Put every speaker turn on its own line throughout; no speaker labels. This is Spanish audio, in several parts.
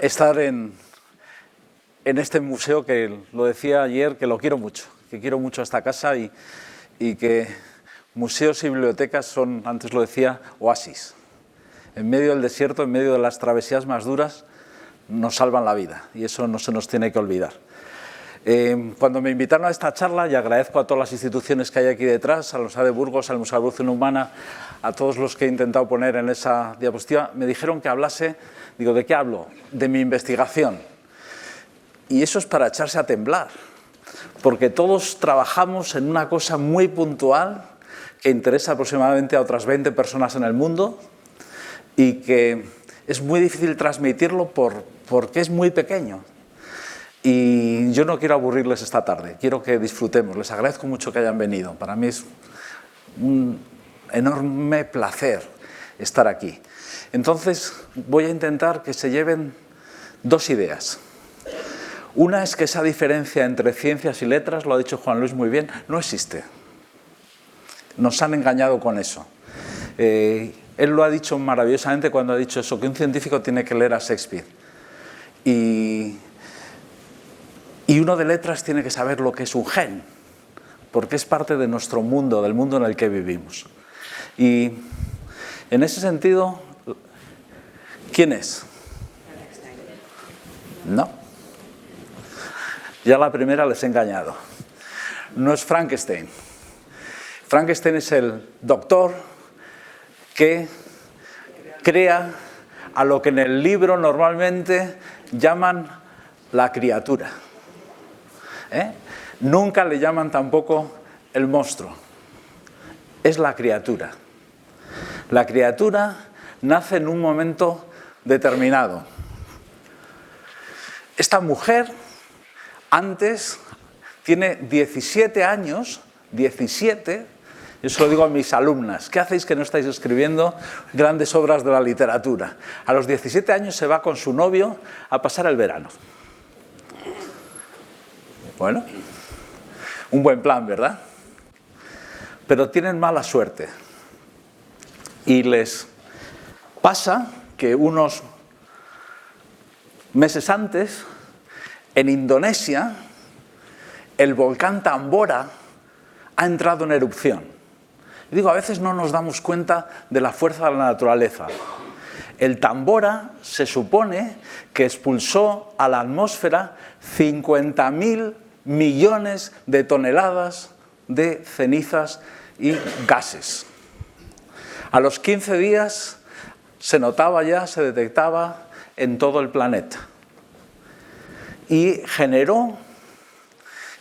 estar en este museo que lo decía ayer, que lo quiero mucho, que quiero mucho esta casa y que museos y bibliotecas son, antes lo decía, oasis. En medio del desierto, en medio de las travesías más duras, nos salvan la vida y eso no se nos tiene que olvidar. Cuando me invitaron a esta charla, y agradezco a todas las instituciones que hay aquí detrás, a la Universidad de Burgos, al Museo de Evolución Humana, a todos los que he intentado poner en esa diapositiva, me dijeron que hablase, digo, ¿de qué hablo? De mi investigación. Y eso es para echarse a temblar, porque todos trabajamos en una cosa muy puntual que interesa aproximadamente a otras 20 personas en el mundo y que es muy difícil transmitirlo porque es muy pequeño. Y yo no quiero aburrirles esta tarde, quiero que disfrutemos. Les agradezco mucho que hayan venido. Para mí es un enorme placer estar aquí. Entonces voy a intentar que se lleven dos ideas. Una es que esa diferencia entre ciencias y letras, lo ha dicho Juan Luis muy bien, no existe. Nos han engañado con eso. Él lo ha dicho maravillosamente cuando ha dicho eso, que un científico tiene que leer a Shakespeare. Y uno de letras tiene que saber lo que es un gen, porque es parte de nuestro mundo, del mundo en el que vivimos. Y en ese sentido, ¿quién es? No. Ya la primera les he engañado. No es Frankenstein. Frankenstein es el doctor que crea a lo que en el libro normalmente llaman la criatura. Nunca le llaman tampoco el monstruo. Es la criatura. La criatura nace en un momento determinado. Esta mujer antes tiene 17 años, 17, yo se lo digo a mis alumnas, ¿qué hacéis que no estáis escribiendo grandes obras de la literatura? A los 17 años se va con su novio a pasar el verano. Bueno, un buen plan, ¿verdad? Pero tienen mala suerte. Y les pasa que unos meses antes, en Indonesia, el volcán Tambora ha entrado en erupción. Y digo, a veces no nos damos cuenta de la fuerza de la naturaleza. El Tambora se supone que expulsó a la atmósfera 50.000 millones de toneladas de cenizas y gases. A los 15 días se notaba ya, se detectaba en todo el planeta. Y generó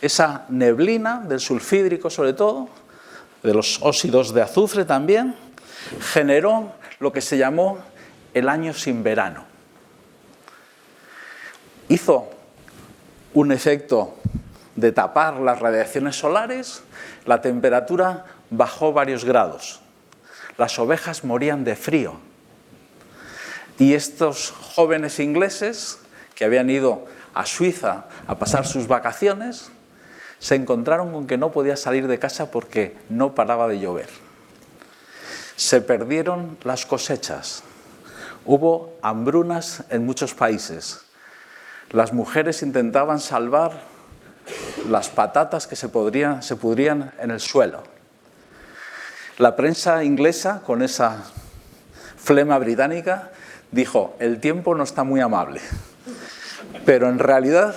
esa neblina del sulfídrico sobre todo, de los óxidos de azufre también, generó lo que se llamó el año sin verano. Hizo un efecto de tapar las radiaciones solares, la temperatura bajó varios grados. Las ovejas morían de frío. Y estos jóvenes ingleses que habían ido a Suiza a pasar sus vacaciones, se encontraron con que no podía salir de casa porque no paraba de llover. Se perdieron las cosechas. Hubo hambrunas en muchos países. Las mujeres intentaban salvar las patatas que se pudrían en el suelo. La prensa inglesa, con esa flema británica, dijo, el tiempo no está muy amable. Pero en realidad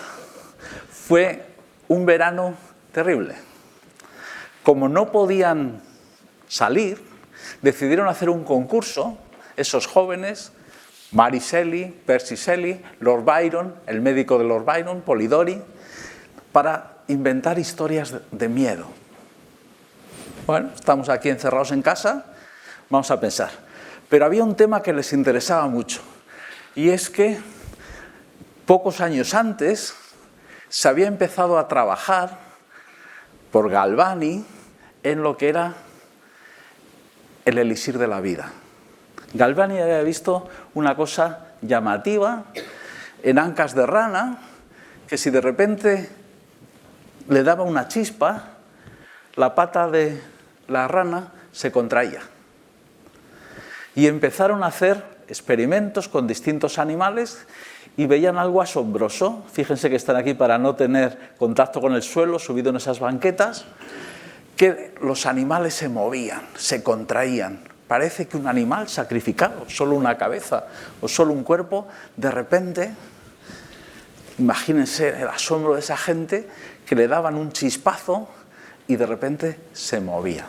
fue un verano terrible. Como no podían salir, decidieron hacer un concurso, esos jóvenes, Mary Shelley, Percy Shelley, Lord Byron, el médico de Lord Byron, Polidori, para inventar historias de miedo. Bueno, estamos aquí encerrados en casa, vamos a pensar. Pero había un tema que les interesaba mucho, y es que pocos años antes se había empezado a trabajar por Galvani en lo que era el elixir de la vida. Galvani había visto una cosa llamativa en ancas de rana, que si de repente le daba una chispa, la pata de la rana se contraía. Y empezaron a hacer experimentos con distintos animales y veían algo asombroso. Fíjense que están aquí para no tener contacto con el suelo, subido en esas banquetas, que los animales se movían, se contraían. Parece que un animal sacrificado, solo una cabeza o solo un cuerpo, de repente, imagínense el asombro de esa gente, que le daban un chispazo y de repente se movía.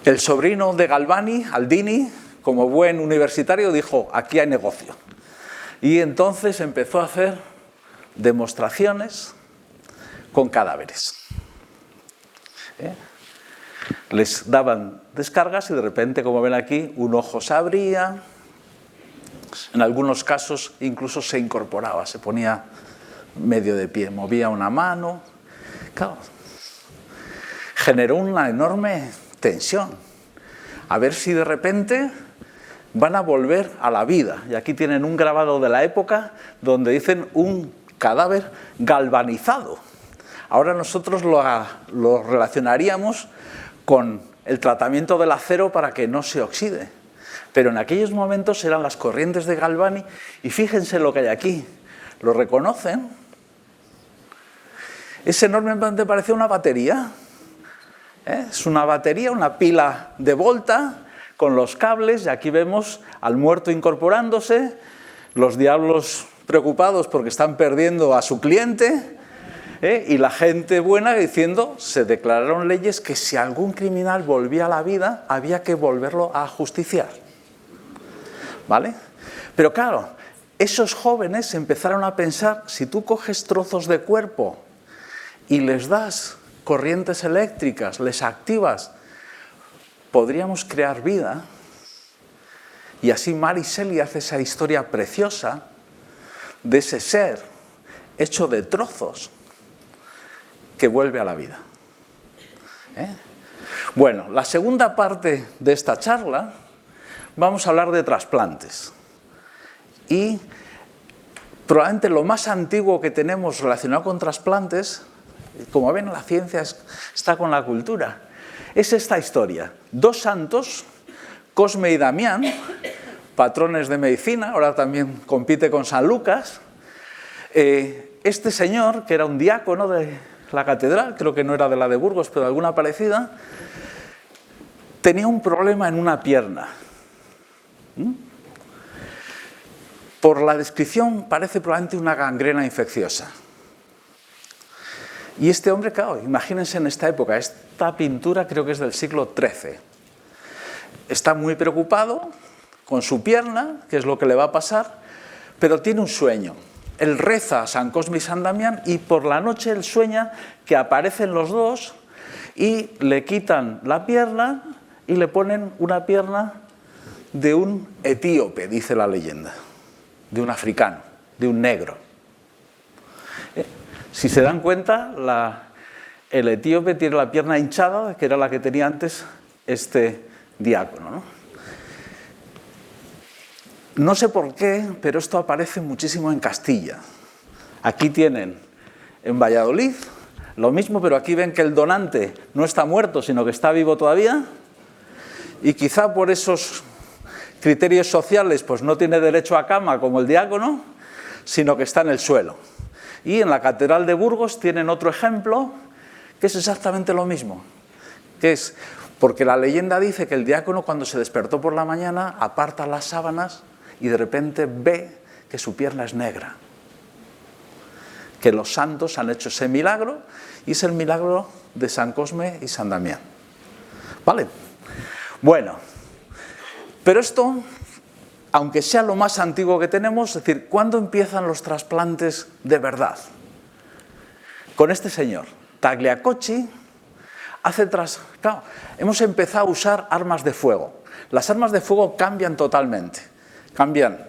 El sobrino de Galvani, Aldini, como buen universitario, dijo: aquí hay negocio. Y entonces empezó a hacer demostraciones con cadáveres. Les daban descargas y de repente, como ven aquí, un ojo se abría, en algunos casos incluso se incorporaba, se ponía medio de pie, movía una mano. Claro, generó una enorme tensión, a ver si de repente van a volver a la vida. Y aquí tienen un grabado de la época donde dicen un cadáver galvanizado. Ahora nosotros lo relacionaríamos con el tratamiento del acero para que no se oxide. Pero en aquellos momentos eran las corrientes de Galvani, y fíjense lo que hay aquí. ¿Lo reconocen? Es enormemente parecido a una batería. Es una batería, una pila de Volta con los cables, y aquí vemos al muerto incorporándose, los diablos preocupados porque están perdiendo a su cliente, y la gente buena diciendo: se declararon leyes que si algún criminal volvía a la vida había que volverlo a ajusticiar. ¿Vale? Pero claro, esos jóvenes empezaron a pensar: si tú coges trozos de cuerpo y les das corrientes eléctricas, les activas, podríamos crear vida. Y así Mary Shelley hace esa historia preciosa de ese ser hecho de trozos que vuelve a la vida. Bueno, la segunda parte de esta charla vamos a hablar de trasplantes. Y probablemente lo más antiguo que tenemos relacionado con trasplantes, como ven, la ciencia está con la cultura, es esta historia. Dos santos, Cosme y Damián, patrones de medicina, ahora también compite con San Lucas. Este señor, que era un diácono de la catedral, creo que no era de la de Burgos, pero alguna parecida, tenía un problema en una pierna. Por la descripción parece probablemente una gangrena infecciosa. Y este hombre, claro, imagínense en esta época, esta pintura creo que es del siglo XIII. Está muy preocupado con su pierna, qué es lo que le va a pasar, pero tiene un sueño. Él reza a San Cosme y San Damián, y por la noche él sueña que aparecen los dos y le quitan la pierna y le ponen una pierna de un etíope, dice la leyenda, de un africano, de un negro. Si se dan cuenta, el etíope tiene la pierna hinchada, que era la que tenía antes este diácono, ¿no? No sé por qué, pero esto aparece muchísimo en Castilla. Aquí tienen, en Valladolid, lo mismo, pero aquí ven que el donante no está muerto, sino que está vivo todavía, y quizá por esos criterios sociales pues no tiene derecho a cama como el diácono, sino que está en el suelo. Y en la Catedral de Burgos tienen otro ejemplo, que es exactamente lo mismo, que es porque la leyenda dice que el diácono, cuando se despertó por la mañana, aparta las sábanas y de repente ve que su pierna es negra, que los santos han hecho ese milagro, y es el milagro de San Cosme y San Damián. ¿Vale? Bueno, pero esto, aunque sea lo más antiguo que tenemos, es decir, ¿cuándo empiezan los trasplantes de verdad? Con este señor, Tagliacocci, claro, hemos empezado a usar armas de fuego. Las armas de fuego cambian totalmente. Cambian,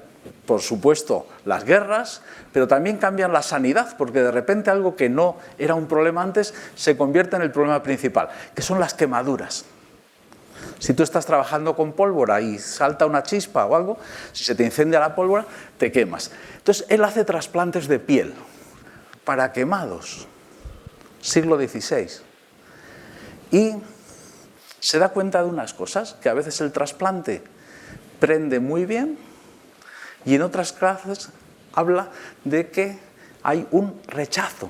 por supuesto, las guerras, pero también cambian la sanidad, porque de repente algo que no era un problema antes se convierte en el problema principal, que son las quemaduras. Si tú estás trabajando con pólvora y salta una chispa o algo, si se te incendia la pólvora, te quemas. Entonces, él hace trasplantes de piel para quemados, siglo XVI. Y se da cuenta de unas cosas, que a veces el trasplante prende muy bien Y en otras clases habla de que hay un rechazo.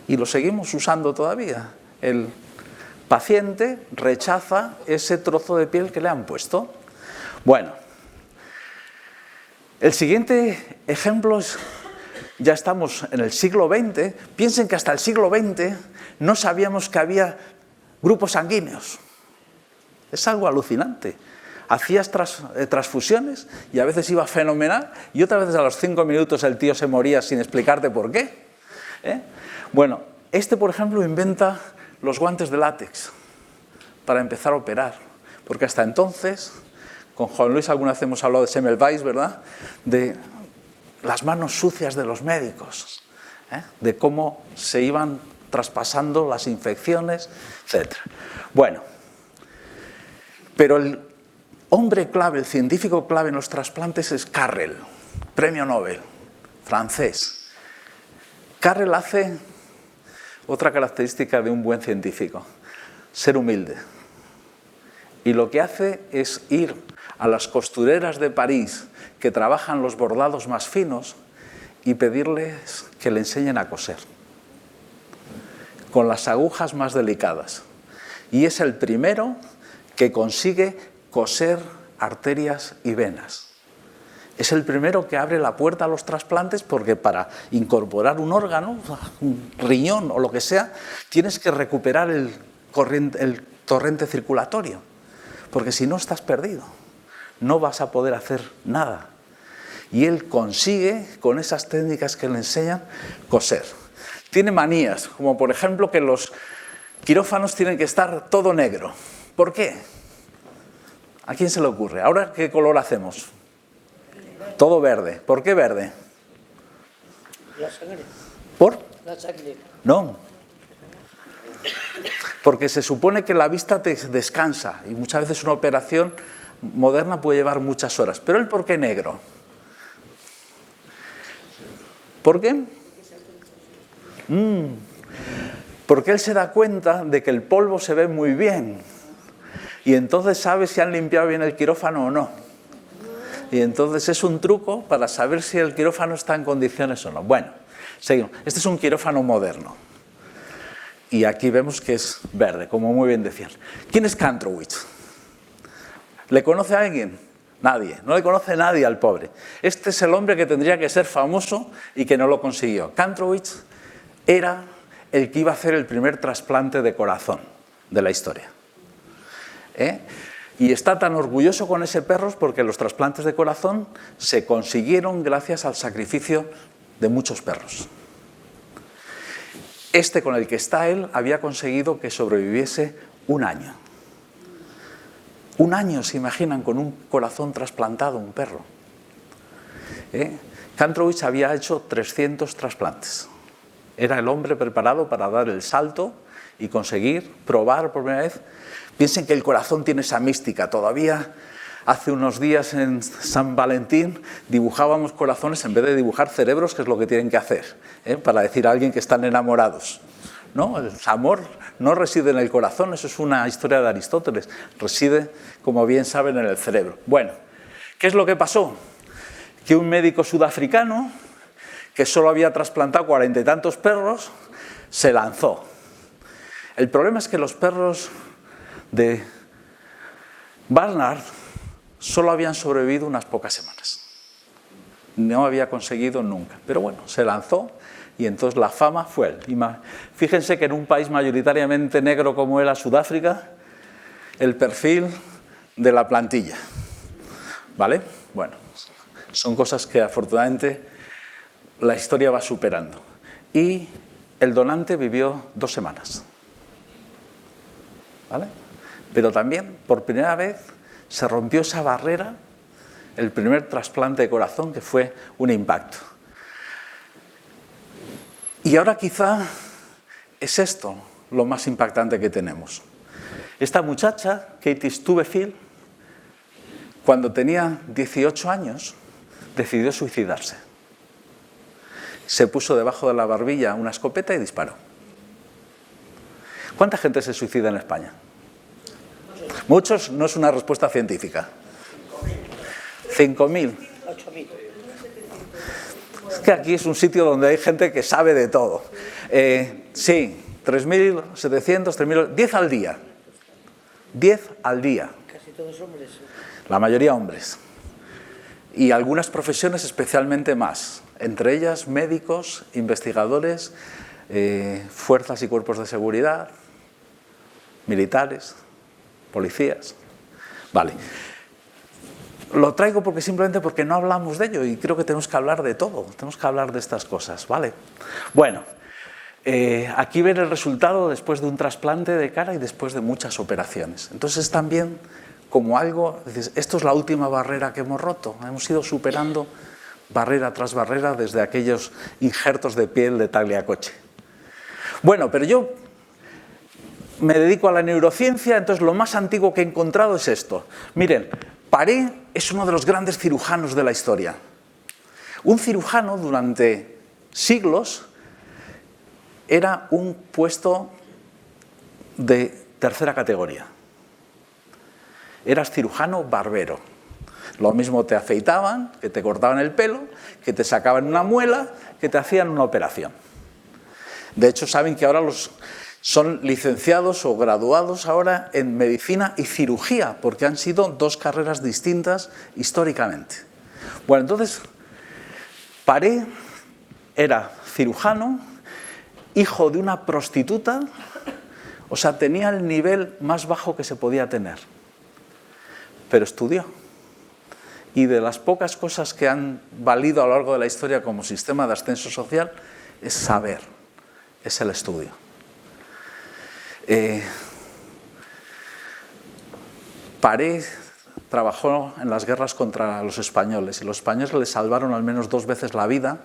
Y lo seguimos usando todavía. El paciente rechaza ese trozo de piel que le han puesto. Bueno, el siguiente ejemplo es, ya estamos en el siglo XX. Piensen que hasta el siglo XX no sabíamos que había grupos sanguíneos. Es algo alucinante. Hacías transfusiones y a veces iba fenomenal y otras veces a los 5 minutos el tío se moría sin explicarte por qué. Bueno, por ejemplo, inventa los guantes de látex para empezar a operar, porque hasta entonces, con Juan Luis alguna vez hemos hablado de Semmelweis, ¿verdad?, de las manos sucias de los médicos, de cómo se iban traspasando las infecciones, etc. Bueno, pero el hombre clave, el científico clave en los trasplantes es Carrel, premio Nobel, francés. Carrel hace otra característica de un buen científico, ser humilde. Y lo que hace es ir a las costureras de París que trabajan los bordados más finos y pedirles que le enseñen a coser con las agujas más delicadas. Y es el primero que consigue coser arterias y venas. Es el primero que abre la puerta a los trasplantes, porque para incorporar un órgano, un riñón o lo que sea, tienes que recuperar el torrente circulatorio, porque si no estás perdido, no vas a poder hacer nada. Y él consigue, con esas técnicas que le enseñan, coser. Tiene manías, como por ejemplo que los quirófanos tienen que estar todo negro. ¿Por qué? ¿A quién se le ocurre? ¿Ahora qué color hacemos? Todo verde. ¿Por qué verde?
La sangre.
¿Por?
La sangre.
No. Porque se supone que la vista te descansa y muchas veces una operación moderna puede llevar muchas horas. Pero ¿el por qué negro? ¿Por qué? Porque él se da cuenta de que el polvo se ve muy bien y entonces sabe si han limpiado bien el quirófano o no. Y entonces es un truco para saber si el quirófano está en condiciones o no. Bueno, seguimos. Este es un quirófano moderno. Y aquí vemos que es verde, como muy bien decían. ¿Quién es Kantrowitz? ¿Le conoce a alguien? Nadie. No le conoce nadie al pobre. Este es el hombre que tendría que ser famoso y que no lo consiguió. Kantrowitz era el que iba a hacer el primer trasplante de corazón de la historia. Y está tan orgulloso con ese perro porque los trasplantes de corazón se consiguieron gracias al sacrificio de muchos perros. Este con el que está él había conseguido que sobreviviese un año. Un año, se imaginan, con un corazón trasplantado, un perro. Kantrowitz había hecho 300 trasplantes. Era el hombre preparado para dar el salto y conseguir probar por primera vez. Piensen que el corazón tiene esa mística. Todavía hace unos días en San Valentín dibujábamos corazones en vez de dibujar cerebros, que es lo que tienen que hacer, para decir a alguien que están enamorados. ¿No? El amor no reside en el corazón, eso es una historia de Aristóteles. Reside, como bien saben, en el cerebro. Bueno, ¿qué es lo que pasó? Que un médico sudafricano, que solo había trasplantado 40 y tantos perros, se lanzó. El problema es que los perros de Barnard solo habían sobrevivido unas pocas semanas. No había conseguido nunca. Pero bueno, se lanzó y entonces la fama fue él. Fíjense que en un país mayoritariamente negro como era Sudáfrica, el perfil de la plantilla. ¿Vale? Bueno, son cosas que afortunadamente la historia va superando. Y el donante vivió 2 semanas. ¿Vale? Pero también, por primera vez, se rompió esa barrera, el primer trasplante de corazón, que fue un impacto. Y ahora quizá es esto lo más impactante que tenemos. Esta muchacha, Katie Stubefield, cuando tenía 18 años, decidió suicidarse. Se puso debajo de la barbilla una escopeta y disparó. ¿Cuánta gente se suicida en España? Muchos, no es una respuesta científica. 5.000.
8.000.
Es que aquí es un sitio donde hay gente que sabe de todo. Sí, 3.700, 3.000, 10 al día. 10 al día.
Casi todos hombres.
La mayoría hombres. Y algunas profesiones especialmente más. Entre ellas médicos, investigadores, fuerzas y cuerpos de seguridad, militares, policías. Vale. Lo traigo simplemente porque no hablamos de ello y creo que tenemos que hablar de todo, tenemos que hablar de estas cosas, ¿vale? Bueno, aquí ven el resultado después de un trasplante de cara y después de muchas operaciones. Entonces también como algo, dices, esto es la última barrera que hemos roto, hemos ido superando barrera tras barrera desde aquellos injertos de piel de Tagliacoche. Bueno, pero yo me dedico a la neurociencia, entonces lo más antiguo que he encontrado es esto. Miren, Paré es uno de los grandes cirujanos de la historia. Un cirujano durante siglos era un puesto de tercera categoría. Eras cirujano barbero. Lo mismo te afeitaban, que te cortaban el pelo, que te sacaban una muela, que te hacían una operación. De hecho, saben que ahora son licenciados o graduados ahora en medicina y cirugía, porque han sido dos carreras distintas históricamente. Bueno, entonces, Paré era cirujano, hijo de una prostituta, o sea, tenía el nivel más bajo que se podía tener, pero estudió. Y de las pocas cosas que han valido a lo largo de la historia como sistema de ascenso social es saber, es el estudio. Paré trabajó en las guerras contra los españoles y los españoles le salvaron al menos 2 veces la vida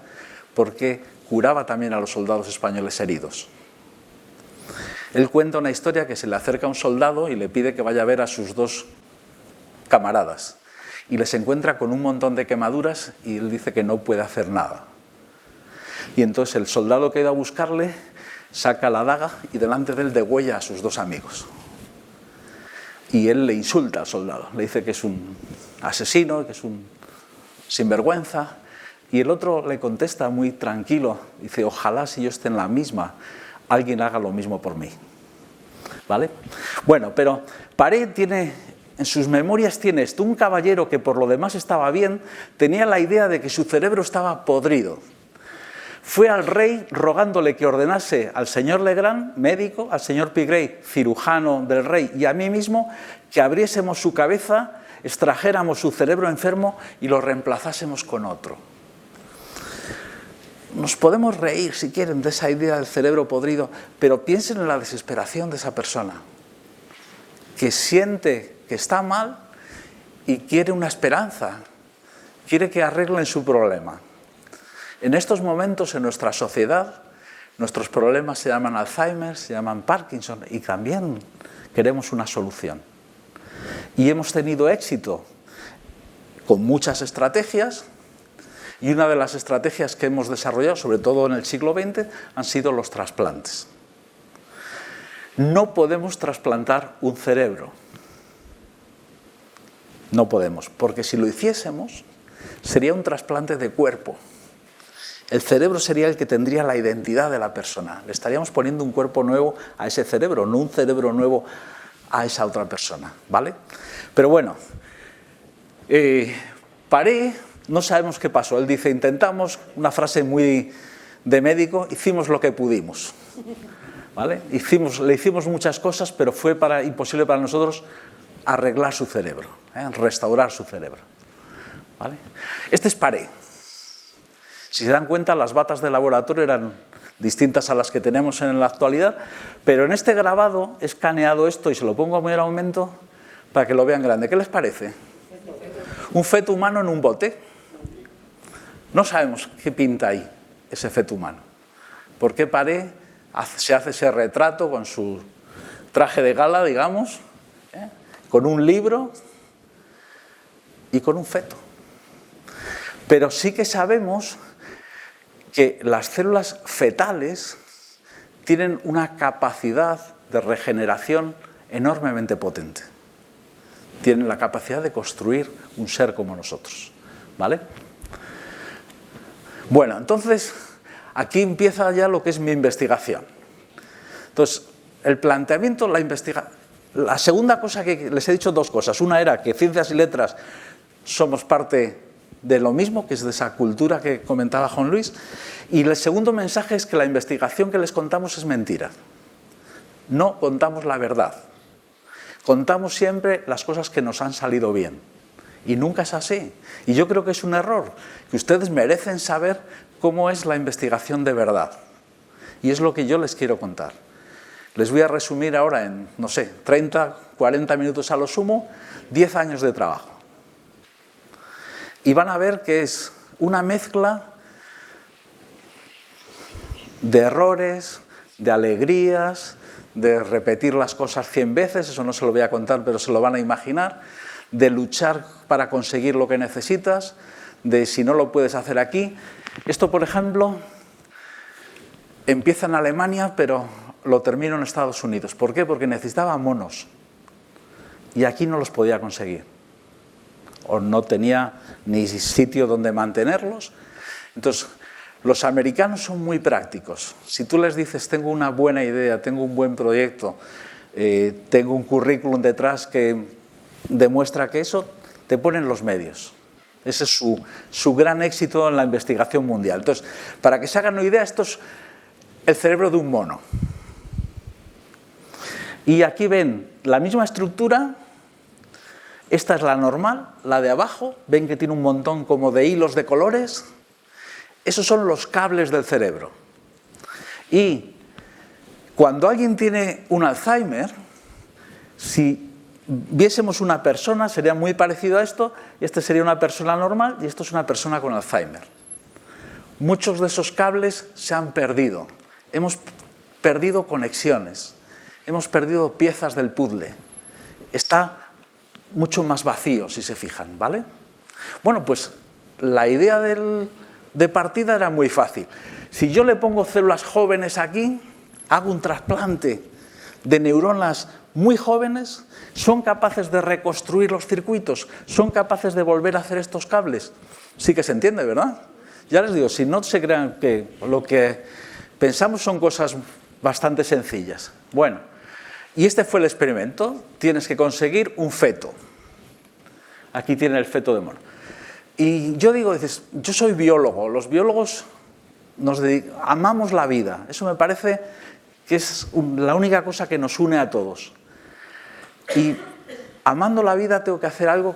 porque curaba también a los soldados españoles heridos. Él cuenta una historia que se le acerca a un soldado y le pide que vaya a ver a sus 2 camaradas y les encuentra con un montón de quemaduras y él dice que no puede hacer nada. Y entonces el soldado que ha ido a buscarle saca la daga y delante de él degüella a sus 2 amigos. Y él le insulta al soldado, le dice que es un asesino, que es un sinvergüenza. Y el otro le contesta muy tranquilo, dice, ojalá si yo esté en la misma, alguien haga lo mismo por mí. ¿Vale? Bueno, pero Paré tiene, en sus memorias tiene esto, un caballero que por lo demás estaba bien, tenía la idea de que su cerebro estaba podrido. Fue al rey rogándole que ordenase al señor Legrand, médico, al señor Pigray, cirujano del rey, y a mí mismo, que abriésemos su cabeza, extrajéramos su cerebro enfermo y lo reemplazásemos con otro. Nos podemos reír, si quieren, de esa idea del cerebro podrido, pero piensen en la desesperación de esa persona, que siente que está mal y quiere una esperanza, quiere que arreglen su problema. En estos momentos en nuestra sociedad, nuestros problemas se llaman Alzheimer, se llaman Parkinson y también queremos una solución. Y hemos tenido éxito con muchas estrategias y una de las estrategias que hemos desarrollado, sobre todo en el siglo XX, han sido los trasplantes. No podemos trasplantar un cerebro. No podemos, porque si lo hiciésemos, sería un trasplante de cuerpo. El cerebro sería el que tendría la identidad de la persona. Le estaríamos poniendo un cuerpo nuevo a ese cerebro, no un cerebro nuevo a esa otra persona, ¿vale? Pero bueno, Paré, no sabemos qué pasó. Él dice, intentamos, una frase muy de médico, hicimos lo que pudimos, ¿vale? Le hicimos muchas cosas, pero fue imposible para nosotros arreglar su cerebro, restaurar su cerebro, ¿vale? Este es Paré. Si se dan cuenta, las batas de laboratorio eran distintas a las que tenemos en la actualidad, pero en este grabado he escaneado esto y se lo pongo a mayor aumento para que lo vean grande. ¿Qué les parece? Un feto humano en un bote. No sabemos qué pinta ahí ese feto humano. ¿Por qué Paré se hace ese retrato con su traje de gala, digamos, con un libro y con un feto? Pero sí que sabemos que las células fetales tienen una capacidad de regeneración enormemente potente. tienen la capacidad de construir un ser como nosotros, ¿vale? Bueno, entonces, aquí empieza ya lo que es mi investigación. Entonces, el planteamiento, la segunda cosa que les he dicho, dos cosas. Una era que ciencias y letras somos parte de lo mismo, que es de esa cultura que comentaba Juan Luis. Y el segundo mensaje es que la investigación que les contamos es mentira. No contamos la verdad. Contamos siempre las cosas que nos han salido bien. Y nunca es así. Y yo creo que es un error, que ustedes merecen saber cómo es la investigación de verdad. Y es lo que yo les quiero contar. Les voy a resumir ahora en, no sé, 30, 40 minutos a lo sumo, 10 años de trabajo. Y van a ver que es una mezcla de errores, de alegrías, de repetir las cosas 100 veces, eso no se lo voy a contar, pero se lo van a imaginar, de luchar para conseguir lo que necesitas, de si no lo puedes hacer aquí. Esto, por ejemplo, empieza en Alemania, pero lo termino en Estados Unidos. ¿Por qué? Porque necesitaba monos y aquí no los podía conseguir. O no tenía ni sitio donde mantenerlos. Entonces, los americanos son muy prácticos. Si tú les dices, tengo una buena idea, tengo un buen proyecto, tengo un currículum detrás que demuestra que eso, te ponen los medios. Ese es su gran éxito en la investigación mundial. Entonces, para que se hagan una idea, esto es el cerebro de un mono. Y aquí ven la misma estructura. Esta es la normal, la de abajo. Ven que tiene un montón como de hilos de colores. Esos son los cables del cerebro. Y cuando alguien tiene un Alzheimer, si viésemos una persona, sería muy parecido a esto. Este sería una persona normal y esto es una persona con Alzheimer. Muchos de esos cables se han perdido. Hemos perdido conexiones. Hemos perdido piezas del puzzle. Está mucho más vacío, si se fijan, ¿vale? Bueno, pues la idea de partida era muy fácil. Si yo le pongo células jóvenes aquí, hago un trasplante de neuronas muy jóvenes, ¿son capaces de reconstruir los circuitos? ¿Son capaces de volver a hacer estos cables? Sí que se entiende, ¿verdad? Ya les digo, si no se crean que lo que pensamos son cosas bastante sencillas. Bueno, y este fue el experimento. Tienes que conseguir un feto. Aquí tiene el feto de mono. Y yo digo, dices, yo soy biólogo. Los biólogos amamos la vida. Eso me parece que es la única cosa que nos une a todos. Y amando la vida tengo que hacer algo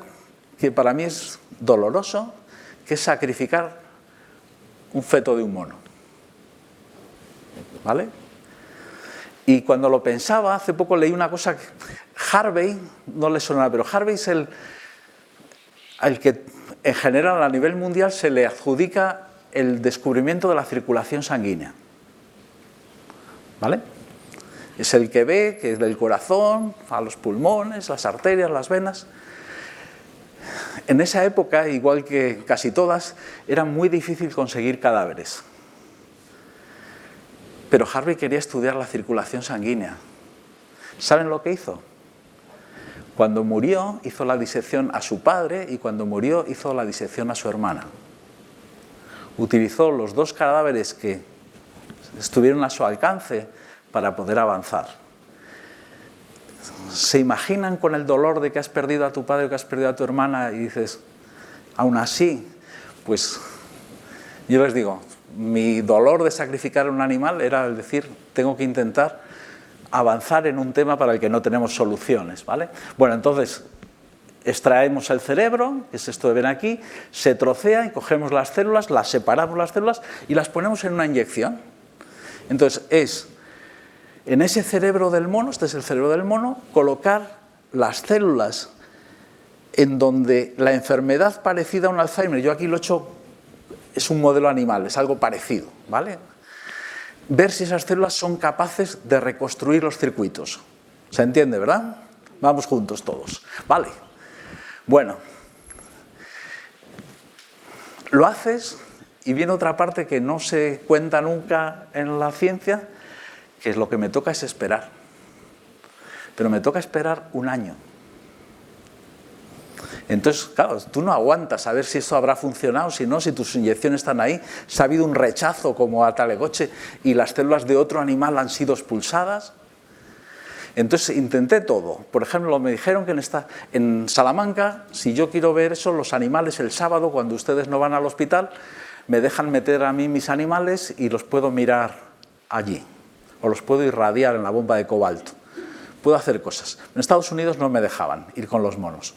que para mí es doloroso, que es sacrificar un feto de un mono. ¿Vale? Y cuando lo pensaba, hace poco leí una cosa que Harvey, no le suena, pero Harvey es el que en general a nivel mundial se le adjudica el descubrimiento de la circulación sanguínea. ¿Vale? Es el que ve que es del corazón a los pulmones, las arterias, las venas. En esa época, igual que casi todas, era muy difícil conseguir cadáveres. Pero Harvey quería estudiar la circulación sanguínea. ¿Saben lo que hizo? Cuando murió, hizo la disección a su padre y cuando murió, hizo la disección a su hermana. Utilizó los dos cadáveres que estuvieron a su alcance para poder avanzar. ¿Se imaginan con el dolor de que has perdido a tu padre o que has perdido a tu hermana y dices, aún así, pues yo les digo, mi dolor de sacrificar a un animal era el decir, tengo que intentar avanzar en un tema para el que no tenemos soluciones, ¿vale? Bueno, entonces extraemos el cerebro, que es esto que ven aquí, se trocea y cogemos las células, las separamos las células y las ponemos en una inyección. Entonces es en ese cerebro del mono, este es el cerebro del mono, colocar las células en donde la enfermedad parecida a un Alzheimer, yo aquí lo he hecho, es un modelo animal, es algo parecido, ¿vale? Ver si esas células son capaces de reconstruir los circuitos. ¿Se entiende, verdad? Vamos juntos todos. Vale. Bueno. Lo haces y viene otra parte que no se cuenta nunca en la ciencia, que es lo que me toca es esperar. Pero me toca esperar un año. Entonces, claro, tú no aguantas a ver si esto habrá funcionado, si no, si tus inyecciones están ahí, si ha habido un rechazo como a Talegoche y las células de otro animal han sido expulsadas. Entonces intenté todo. Por ejemplo, me dijeron que en Salamanca, si yo quiero ver eso, los animales el sábado, cuando ustedes no van al hospital, me dejan meter a mí mis animales y los puedo mirar allí, o los puedo irradiar en la bomba de cobalto. Puedo hacer cosas. En Estados Unidos no me dejaban ir con los monos,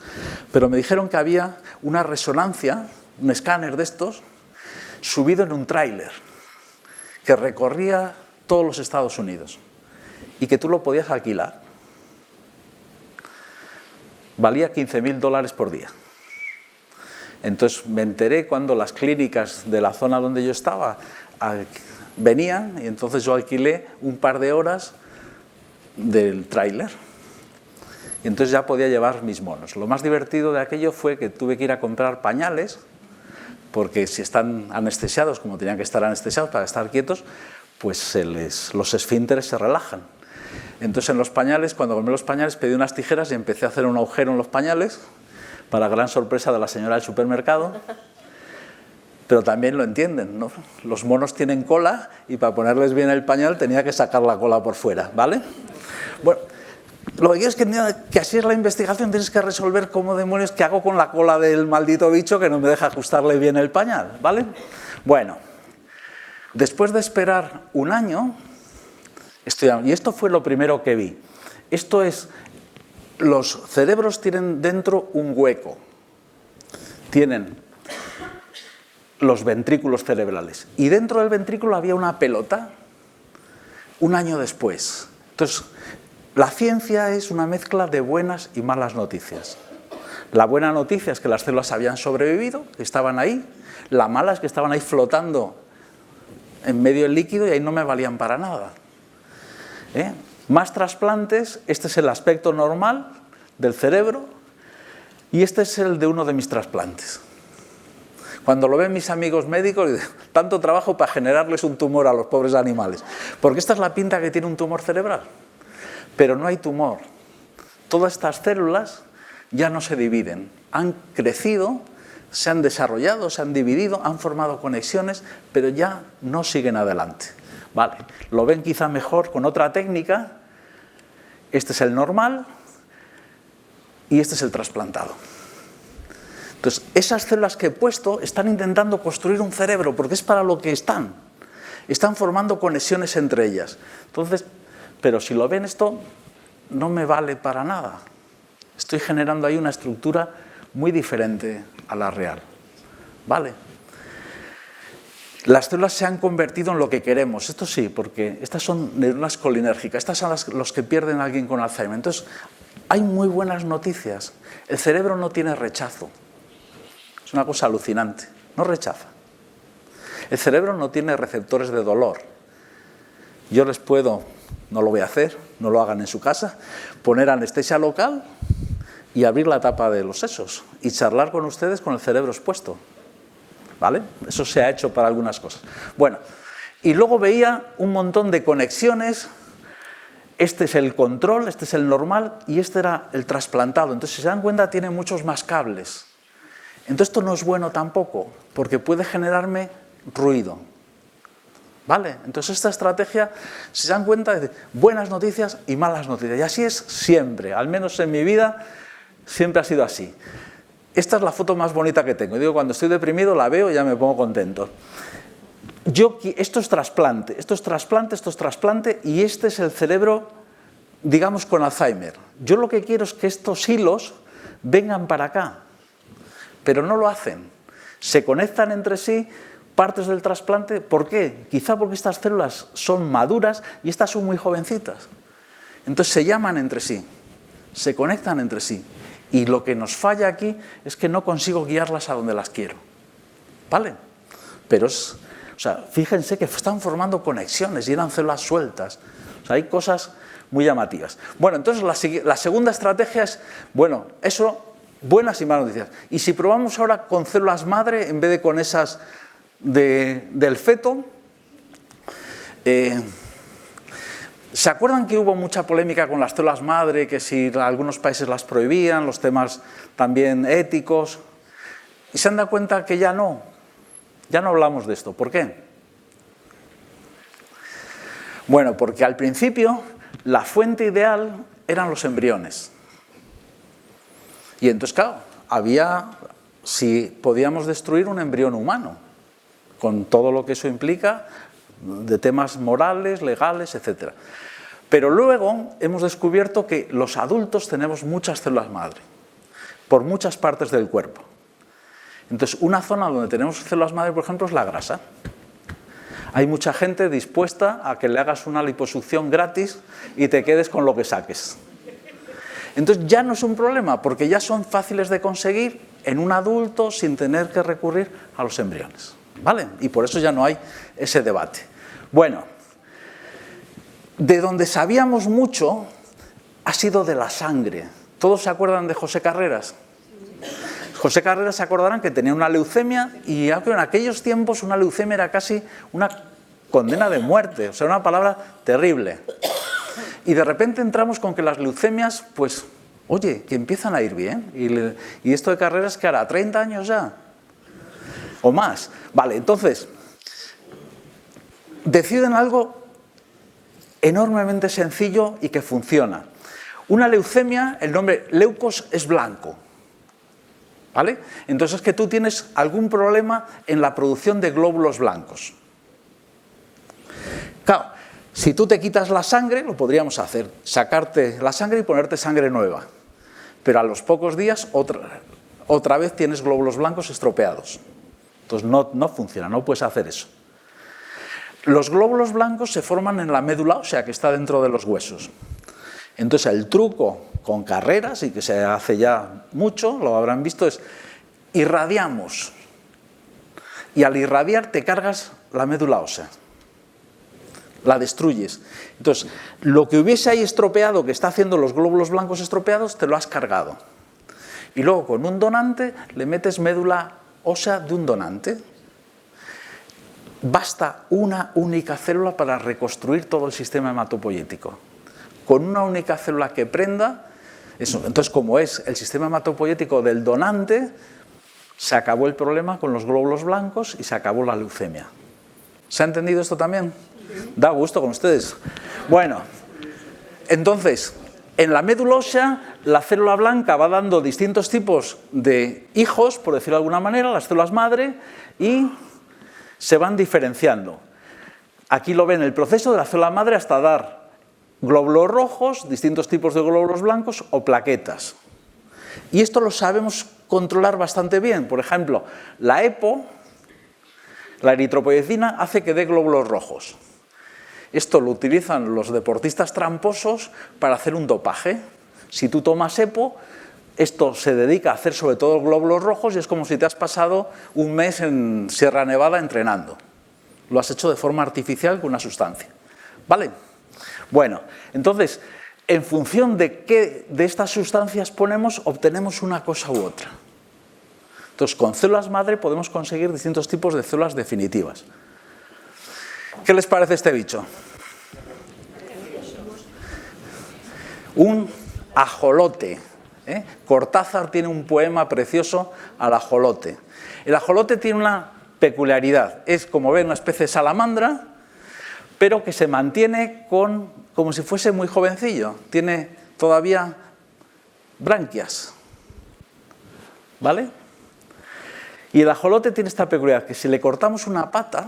pero me dijeron que había una resonancia, un escáner de estos, subido en un tráiler, que recorría todos los Estados Unidos y que tú lo podías alquilar. Valía $15.000 por día. Entonces me enteré cuando las clínicas de la zona donde yo estaba venían y entonces yo alquilé un par de horas del tráiler y entonces ya podía llevar mis monos. Lo más divertido de aquello fue que tuve que ir a comprar pañales, porque si están anestesiados, como tenían que estar anestesiados para estar quietos, pues los esfínteres se relajan. Entonces en los pañales, cuando compré los pañales, pedí unas tijeras y empecé a hacer un agujero en los pañales, para gran sorpresa de la señora del supermercado. Pero también lo entienden, ¿no? Los monos tienen cola y para ponerles bien el pañal tenía que sacar la cola por fuera, ¿vale? Bueno, lo que quiero es que así es la investigación, tienes que resolver cómo demonios, qué hago con la cola del maldito bicho que no me deja ajustarle bien el pañal, ¿vale? Bueno, después de esperar un año, y esto fue lo primero que vi, esto es, los cerebros tienen dentro un hueco, tienen los ventrículos cerebrales. Y dentro del ventrículo había una pelota un año después. Entonces, la ciencia es una mezcla de buenas y malas noticias. La buena noticia es que las células habían sobrevivido, que estaban ahí. La mala es que estaban ahí flotando en medio del líquido y ahí no me valían para nada. Más trasplantes, este es el aspecto normal del cerebro y este es el de uno de mis trasplantes. Cuando lo ven mis amigos médicos, tanto trabajo para generarles un tumor a los pobres animales. Porque esta es la pinta que tiene un tumor cerebral. Pero no hay tumor. Todas estas células ya no se dividen. Han crecido, se han desarrollado, se han dividido, han formado conexiones, pero ya no siguen adelante. Vale, lo ven quizá mejor con otra técnica. Este es el normal y este es el trasplantado. Entonces, esas células que he puesto están intentando construir un cerebro, porque es para lo que están. Están formando conexiones entre ellas. Entonces, pero si lo ven, esto no me vale para nada. Estoy generando ahí una estructura muy diferente a la real. ¿Vale? Las células se han convertido en lo que queremos. Esto sí, porque estas son neuronas colinérgicas. Estas son los que pierden a alguien con Alzheimer. Entonces, hay muy buenas noticias. El cerebro no tiene rechazo. Es una cosa alucinante, no rechaza. El cerebro no tiene receptores de dolor. Yo les puedo, no lo voy a hacer, no lo hagan en su casa, poner anestesia local y abrir la tapa de los sesos y charlar con ustedes con el cerebro expuesto. ¿Vale? Eso se ha hecho para algunas cosas. Bueno, y luego veía un montón de conexiones. Este es el control, este es el normal y este era el trasplantado. Entonces, si se dan cuenta, tiene muchos más cables. Entonces esto no es bueno tampoco, porque puede generarme ruido. ¿Vale? Entonces esta estrategia, si se dan cuenta, de buenas noticias y malas noticias. Y así es siempre, al menos en mi vida, siempre ha sido así. Esta es la foto más bonita que tengo. Digo, cuando estoy deprimido la veo y ya me pongo contento. Esto es trasplante, esto es trasplante, esto es trasplante y este es el cerebro, digamos, con Alzheimer. Yo lo que quiero es que estos hilos vengan para acá. Pero no lo hacen. Se conectan entre sí partes del trasplante. ¿Por qué? Quizá porque estas células son maduras y estas son muy jovencitas. Entonces se llaman entre sí, se conectan entre sí. Y lo que nos falla aquí es que no consigo guiarlas a donde las quiero. ¿Vale? Pero fíjense que están formando conexiones y eran células sueltas. Hay cosas muy llamativas. Bueno, entonces la segunda estrategia es, bueno, eso... buenas y malas noticias. Y si probamos ahora con células madre en vez de con esas del feto, ¿Se acuerdan que hubo mucha polémica con las células madre, que si algunos países las prohibían, los temas también éticos? Y se han dado cuenta que ya no hablamos de esto. ¿Por qué? Bueno, porque al principio la fuente ideal eran los embriones. Y entonces, claro, si podíamos destruir un embrión humano, con todo lo que eso implica, de temas morales, legales, etc. Pero luego hemos descubierto que los adultos tenemos muchas células madre, por muchas partes del cuerpo. Entonces, una zona donde tenemos células madre, por ejemplo, es la grasa. Hay mucha gente dispuesta a que le hagas una liposucción gratis y te quedes con lo que saques. Entonces ya no es un problema, porque ya son fáciles de conseguir en un adulto sin tener que recurrir a los embriones, ¿vale? Y por eso ya no hay ese debate. Bueno, de donde sabíamos mucho ha sido de la sangre. ¿Todos se acuerdan de José Carreras? José Carreras se acordarán que tenía una leucemia y en aquellos tiempos una leucemia era casi una condena de muerte, o sea, una palabra terrible. Y de repente entramos con que las leucemias, pues, oye, que empiezan a ir bien. Y esto de Carreras, ¿qué hará? ¿30 años ya? ¿O más? Vale, entonces, deciden algo enormemente sencillo y que funciona. Una leucemia, el nombre leucos es blanco. ¿Vale? Entonces es que tú tienes algún problema en la producción de glóbulos blancos. Claro, si tú te quitas la sangre, lo podríamos hacer, sacarte la sangre y ponerte sangre nueva. Pero a los pocos días otra vez tienes glóbulos blancos estropeados. Entonces no funciona, no puedes hacer eso. Los glóbulos blancos se forman en la médula ósea que está dentro de los huesos. Entonces el truco con Carreras, y que se hace ya mucho, lo habrán visto, es irradiamos. Y al irradiar te cargas la médula ósea. La destruyes. Entonces, lo que hubiese ahí estropeado, que está haciendo los glóbulos blancos estropeados, te lo has cargado. Y luego con un donante le metes médula ósea de un donante. Basta una única célula para reconstruir todo el sistema hematopoyético. Con una única célula que prenda, eso. Entonces, como es el sistema hematopoyético del donante, se acabó el problema con los glóbulos blancos y se acabó la leucemia. ¿Se ha entendido esto también? Da gusto con ustedes. Bueno, entonces, en la médula ósea, la célula blanca va dando distintos tipos de hijos, por decirlo de alguna manera, las células madre, y se van diferenciando. Aquí lo ven, el proceso de la célula madre hasta dar glóbulos rojos, distintos tipos de glóbulos blancos o plaquetas. Y esto lo sabemos controlar bastante bien. Por ejemplo, la EPO, la eritropoyetina, hace que dé glóbulos rojos. Esto lo utilizan los deportistas tramposos para hacer un dopaje. Si tú tomas EPO, esto se dedica a hacer sobre todo glóbulos rojos y es como si te has pasado un mes en Sierra Nevada entrenando. Lo has hecho de forma artificial con una sustancia. ¿Vale? Bueno, entonces, en función de qué de estas sustancias ponemos, obtenemos una cosa u otra. Entonces, con células madre podemos conseguir distintos tipos de células definitivas. ¿Qué les parece este bicho? Un ajolote. Cortázar tiene un poema precioso al ajolote. El ajolote tiene una peculiaridad. Es, como ven, una especie de salamandra, pero que se mantiene como si fuese muy jovencillo. Tiene todavía branquias. ¿Vale? Y el ajolote tiene esta peculiaridad, que si le cortamos una pata,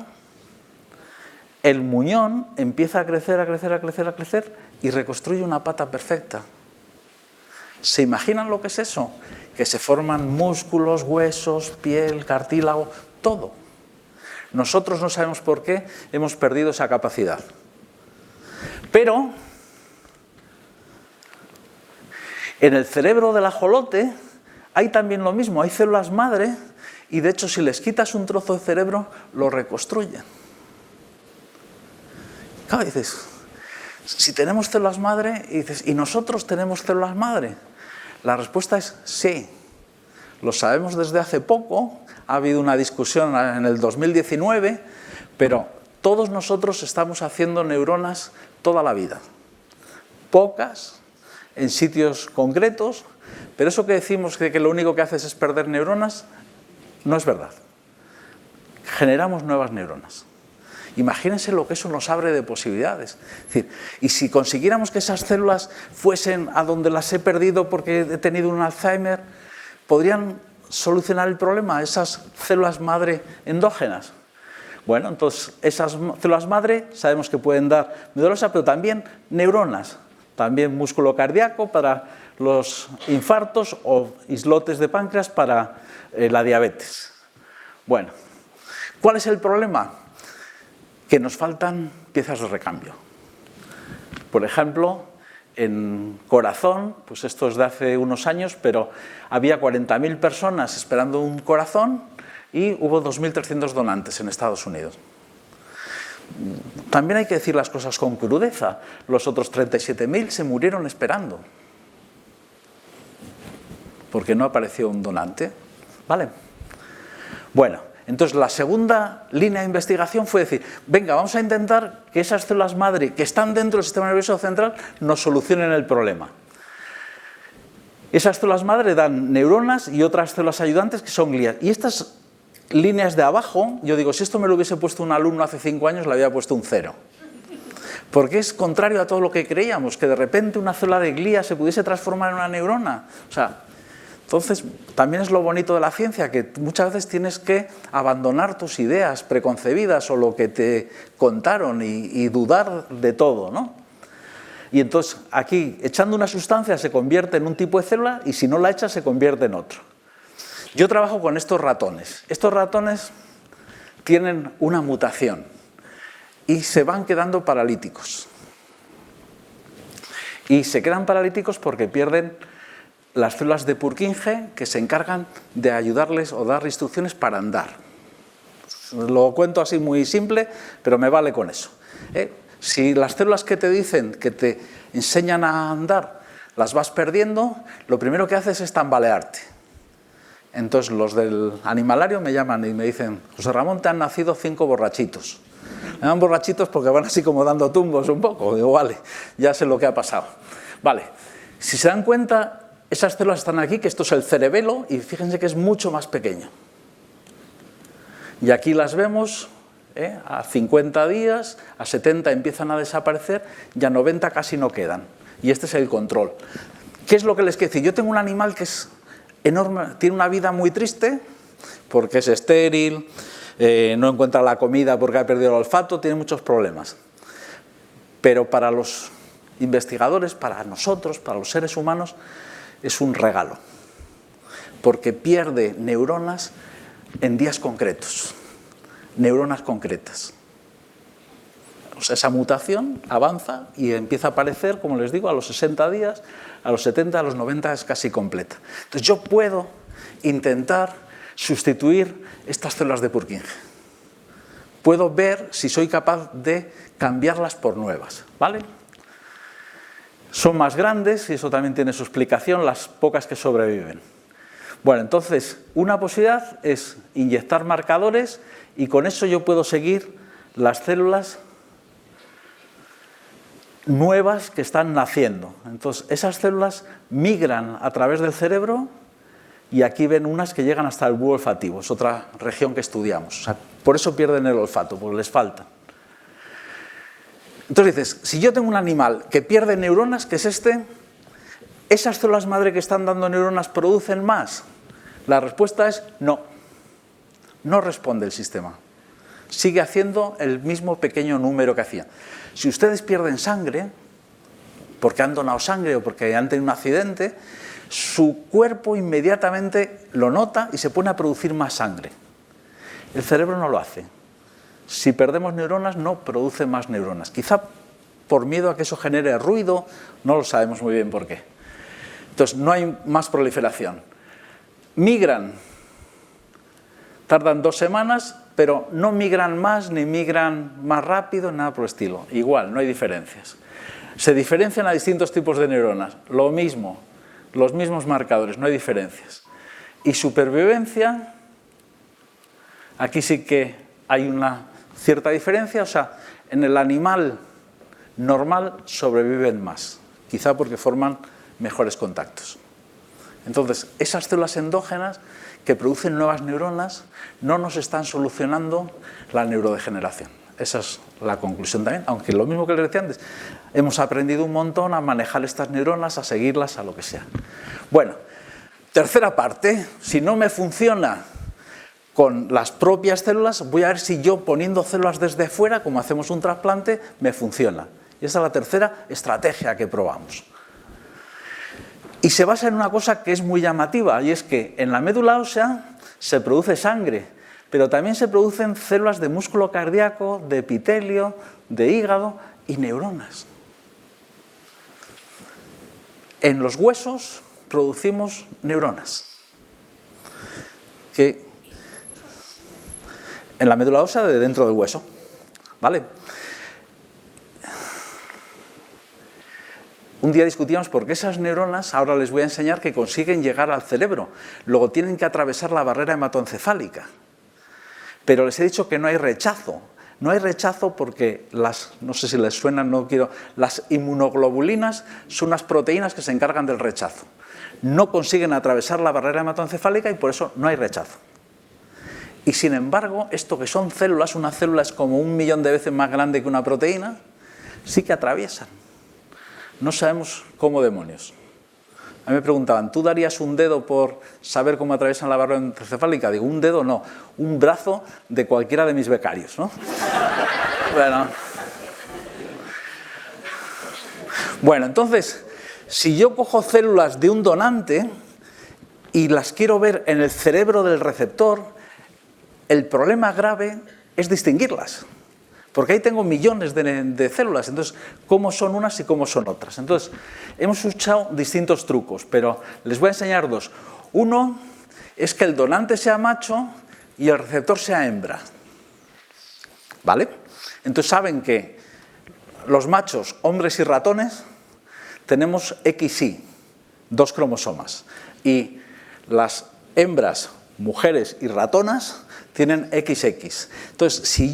el muñón empieza a crecer, a crecer, a crecer, a crecer y reconstruye una pata perfecta. ¿Se imaginan lo que es eso? Que se forman músculos, huesos, piel, cartílago, todo. Nosotros no sabemos por qué hemos perdido esa capacidad. Pero en el cerebro del ajolote hay también lo mismo, hay células madre y de hecho si les quitas un trozo de cerebro lo reconstruyen. Claro, dices, si tenemos células madre, y dices, ¿y nosotros tenemos células madre? La respuesta es sí. Lo sabemos desde hace poco, ha habido una discusión en el 2019, pero todos nosotros estamos haciendo neuronas toda la vida. pocas, en sitios concretos, pero eso que decimos de que lo único que haces es perder neuronas, no es verdad. Generamos nuevas neuronas. Imagínense lo que eso nos abre de posibilidades. Es decir, y si consiguiéramos que esas células fuesen a donde las he perdido porque he tenido un Alzheimer, ¿podrían solucionar el problema esas células madre endógenas? Bueno, entonces esas células madre sabemos que pueden dar médula ósea, pero también neuronas, también músculo cardíaco para los infartos o islotes de páncreas para la diabetes. Bueno, ¿cuál es el problema? Que nos faltan piezas de recambio. Por ejemplo, en corazón, pues esto es de hace unos años, pero había 40.000 personas esperando un corazón y hubo 2.300 donantes en Estados Unidos. También hay que decir las cosas con crudeza. Los otros 37.000 se murieron esperando, porque no apareció un donante. ¿Vale? Bueno, entonces la segunda línea de investigación fue decir, venga, vamos a intentar que esas células madre que están dentro del sistema nervioso central nos solucionen el problema. Esas células madre dan neuronas y otras células ayudantes que son glías. Y estas líneas de abajo, yo digo, si esto me lo hubiese puesto un alumno hace 5 años, le había puesto un 0. Porque es contrario a todo lo que creíamos, que de repente una célula de glía se pudiese transformar en una neurona. O sea, entonces, también es lo bonito de la ciencia, que muchas veces tienes que abandonar tus ideas preconcebidas o lo que te contaron y dudar de todo, ¿no? Y entonces, aquí, echando una sustancia se convierte en un tipo de célula y si no la echas se convierte en otro. Yo trabajo con estos ratones. Estos ratones tienen una mutación y se van quedando paralíticos. Y se quedan paralíticos porque pierden las células de Purkinje que se encargan de ayudarles o dar instrucciones para andar. Lo cuento así muy simple, pero me vale con eso. Si las células que te dicen, que te enseñan a andar, las vas perdiendo, lo primero que haces es tambalearte. Entonces los del animalario me llaman y me dicen, José Ramón, te han nacido 5 borrachitos. Me llaman borrachitos porque van así como dando tumbos un poco. Digo, vale, ya sé lo que ha pasado. Vale, si se dan cuenta, esas células están aquí, que esto es el cerebelo, y fíjense que es mucho más pequeño. Y aquí las vemos, a 50 días, a 70 empiezan a desaparecer, y a 90 casi no quedan. Y este es el control. ¿Qué es lo que les quiero decir? Yo tengo un animal que es enorme, tiene una vida muy triste, porque es estéril, no encuentra la comida porque ha perdido el olfato, tiene muchos problemas. Pero para los investigadores, para nosotros, para los seres humanos, es un regalo, porque pierde neuronas en días concretos, neuronas concretas. O sea, esa mutación avanza y empieza a aparecer, como les digo, a los 60 días, a los 70, a los 90 es casi completa. Entonces yo puedo intentar sustituir estas células de Purkinje. Puedo ver si soy capaz de cambiarlas por nuevas, ¿vale? Son más grandes y eso también tiene su explicación, las pocas que sobreviven. Bueno, entonces, una posibilidad es inyectar marcadores y con eso yo puedo seguir las células nuevas que están naciendo. Entonces, esas células migran a través del cerebro y aquí ven unas que llegan hasta el bulbo olfativo, es otra región que estudiamos. O sea, por eso pierden el olfato, porque les falta. Entonces dices, si yo tengo un animal que pierde neuronas, que es este, ¿esas células madre que están dando neuronas producen más? La respuesta es no. No responde el sistema. Sigue haciendo el mismo pequeño número que hacía. Si ustedes pierden sangre, porque han donado sangre o porque han tenido un accidente, su cuerpo inmediatamente lo nota y se pone a producir más sangre. El cerebro no lo hace. Si perdemos neuronas, no produce más neuronas. Quizá por miedo a que eso genere ruido, no lo sabemos muy bien por qué. Entonces, no hay más proliferación. Migran, tardan 2 semanas, pero no migran más, ni migran más rápido, nada por el estilo. Igual, no hay diferencias. Se diferencian a distintos tipos de neuronas. Lo mismo, los mismos marcadores, no hay diferencias. Y supervivencia, aquí sí que hay una cierta diferencia, o sea, en el animal normal sobreviven más quizá porque forman mejores contactos. Entonces, esas células endógenas que producen nuevas neuronas no nos están solucionando la neurodegeneración. Esa es la conclusión también, aunque lo mismo que les decía antes, hemos aprendido un montón a manejar estas neuronas, a seguirlas, a lo que sea. Bueno, tercera parte, si no me funciona con las propias células, voy a ver si yo poniendo células desde fuera, como hacemos un trasplante, me funciona. Y esa es la tercera estrategia que probamos. Y se basa en una cosa que es muy llamativa, y es que en la médula ósea se produce sangre, pero también se producen células de músculo cardíaco, de epitelio, de hígado y neuronas. En los huesos producimos neuronas, que en la médula ósea de dentro del hueso, ¿vale? Un día discutíamos por qué esas neuronas, ahora les voy a enseñar que consiguen llegar al cerebro, luego tienen que atravesar la barrera hematoencefálica. Pero les he dicho que no hay rechazo. No hay rechazo porque no sé si les suena, las inmunoglobulinas son unas proteínas que se encargan del rechazo. No consiguen atravesar la barrera hematoencefálica y por eso no hay rechazo. Y sin embargo, esto que son células, una célula es como 1.000.000 de veces más grande que una proteína, sí que atraviesan. No sabemos cómo demonios. A mí me preguntaban, ¿tú darías un dedo por saber cómo atraviesan la barrera encefálica? Digo, un dedo no, un brazo de cualquiera de mis becarios, ¿no? Bueno, entonces, si yo cojo células de un donante y las quiero ver en el cerebro del receptor, el problema grave es distinguirlas. Porque ahí tengo millones de células, entonces, ¿cómo son unas y cómo son otras? Entonces, hemos usado distintos trucos, pero les voy a enseñar dos. Uno es que el donante sea macho y el receptor sea hembra. ¿Vale? Entonces, saben que los machos, hombres y ratones, tenemos XY, 2 cromosomas. Y las hembras, mujeres y ratonas, tienen XX. Entonces, si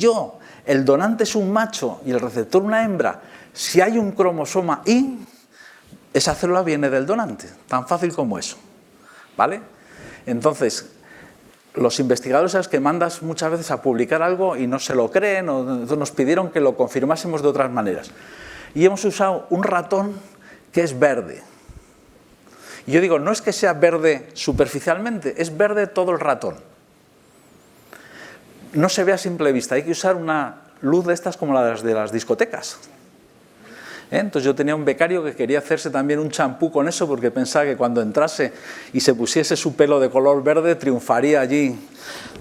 el donante es un macho y el receptor una hembra, si hay un cromosoma Y, esa célula viene del donante, tan fácil como eso, ¿vale? Entonces, los investigadores, sabes que mandas muchas veces a publicar algo y no se lo creen, o nos pidieron que lo confirmásemos de otras maneras. Y hemos usado un ratón que es verde. Y yo digo, no es que sea verde superficialmente, es verde todo el ratón. No se ve a simple vista, hay que usar una luz de estas como las de las discotecas. Entonces yo tenía un becario que quería hacerse también un champú con eso porque pensaba que cuando entrase y se pusiese su pelo de color verde triunfaría allí.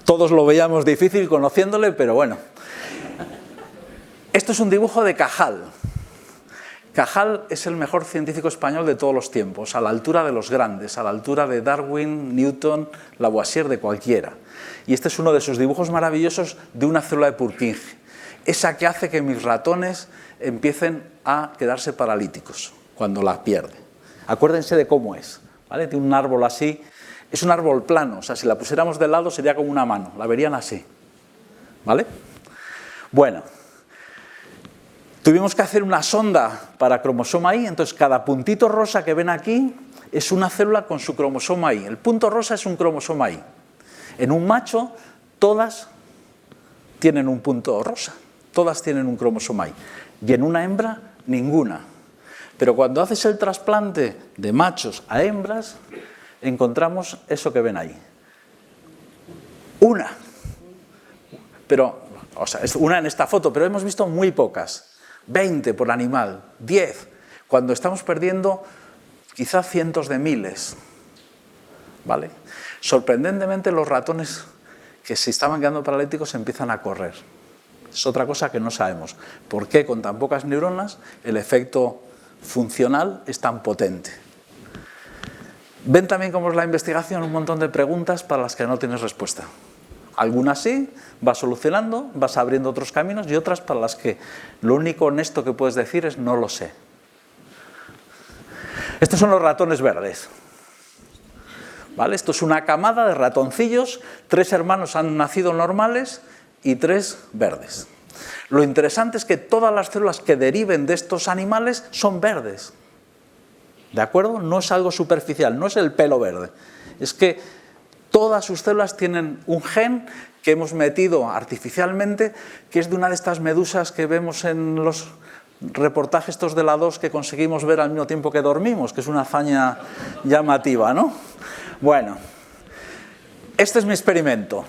Todos lo veíamos difícil conociéndole, pero bueno. Esto es un dibujo de Cajal. Cajal es el mejor científico español de todos los tiempos, a la altura de los grandes, a la altura de Darwin, Newton, Lavoisier, de cualquiera. Y este es uno de sus dibujos maravillosos de una célula de Purkinje, esa que hace que mis ratones empiecen a quedarse paralíticos cuando la pierden. Acuérdense de cómo es, ¿vale? Tiene un árbol así, es un árbol plano, o sea, si la pusiéramos de lado sería como una mano, la verían así, ¿vale? Bueno, tuvimos que hacer una sonda para cromosoma Y, entonces cada puntito rosa que ven aquí es una célula con su cromosoma Y. El punto rosa es un cromosoma Y. En un macho, todas tienen un punto rosa, todas tienen un cromosoma Y. Y en una hembra, ninguna. Pero cuando haces el trasplante de machos a hembras, encontramos eso que ven ahí. Una. Pero, o sea, es una en esta foto, pero hemos visto muy pocas. 20 por animal, 10, cuando estamos perdiendo quizá cientos de miles, ¿vale? Sorprendentemente los ratones que se estaban quedando paralíticos empiezan a correr. Es otra cosa que no sabemos. ¿Por qué con tan pocas neuronas el efecto funcional es tan potente? Ven también cómo es la investigación, un montón de preguntas para las que no tienes respuesta. Algunas sí, vas solucionando, vas abriendo otros caminos y otras para las que lo único honesto que puedes decir es no lo sé. Estos son los ratones verdes. ¿Vale? Esto es una camada de ratoncillos, 3 hermanos han nacido normales y 3 verdes. Lo interesante es que todas las células que deriven de estos animales son verdes. ¿De acuerdo? No es algo superficial, no es el pelo verde. Es que todas sus células tienen un gen que hemos metido artificialmente, que es de una de estas medusas que vemos en los reportajes estos de la 2 que conseguimos ver al mismo tiempo que dormimos, que es una hazaña llamativa, ¿no? Bueno, este es mi experimento.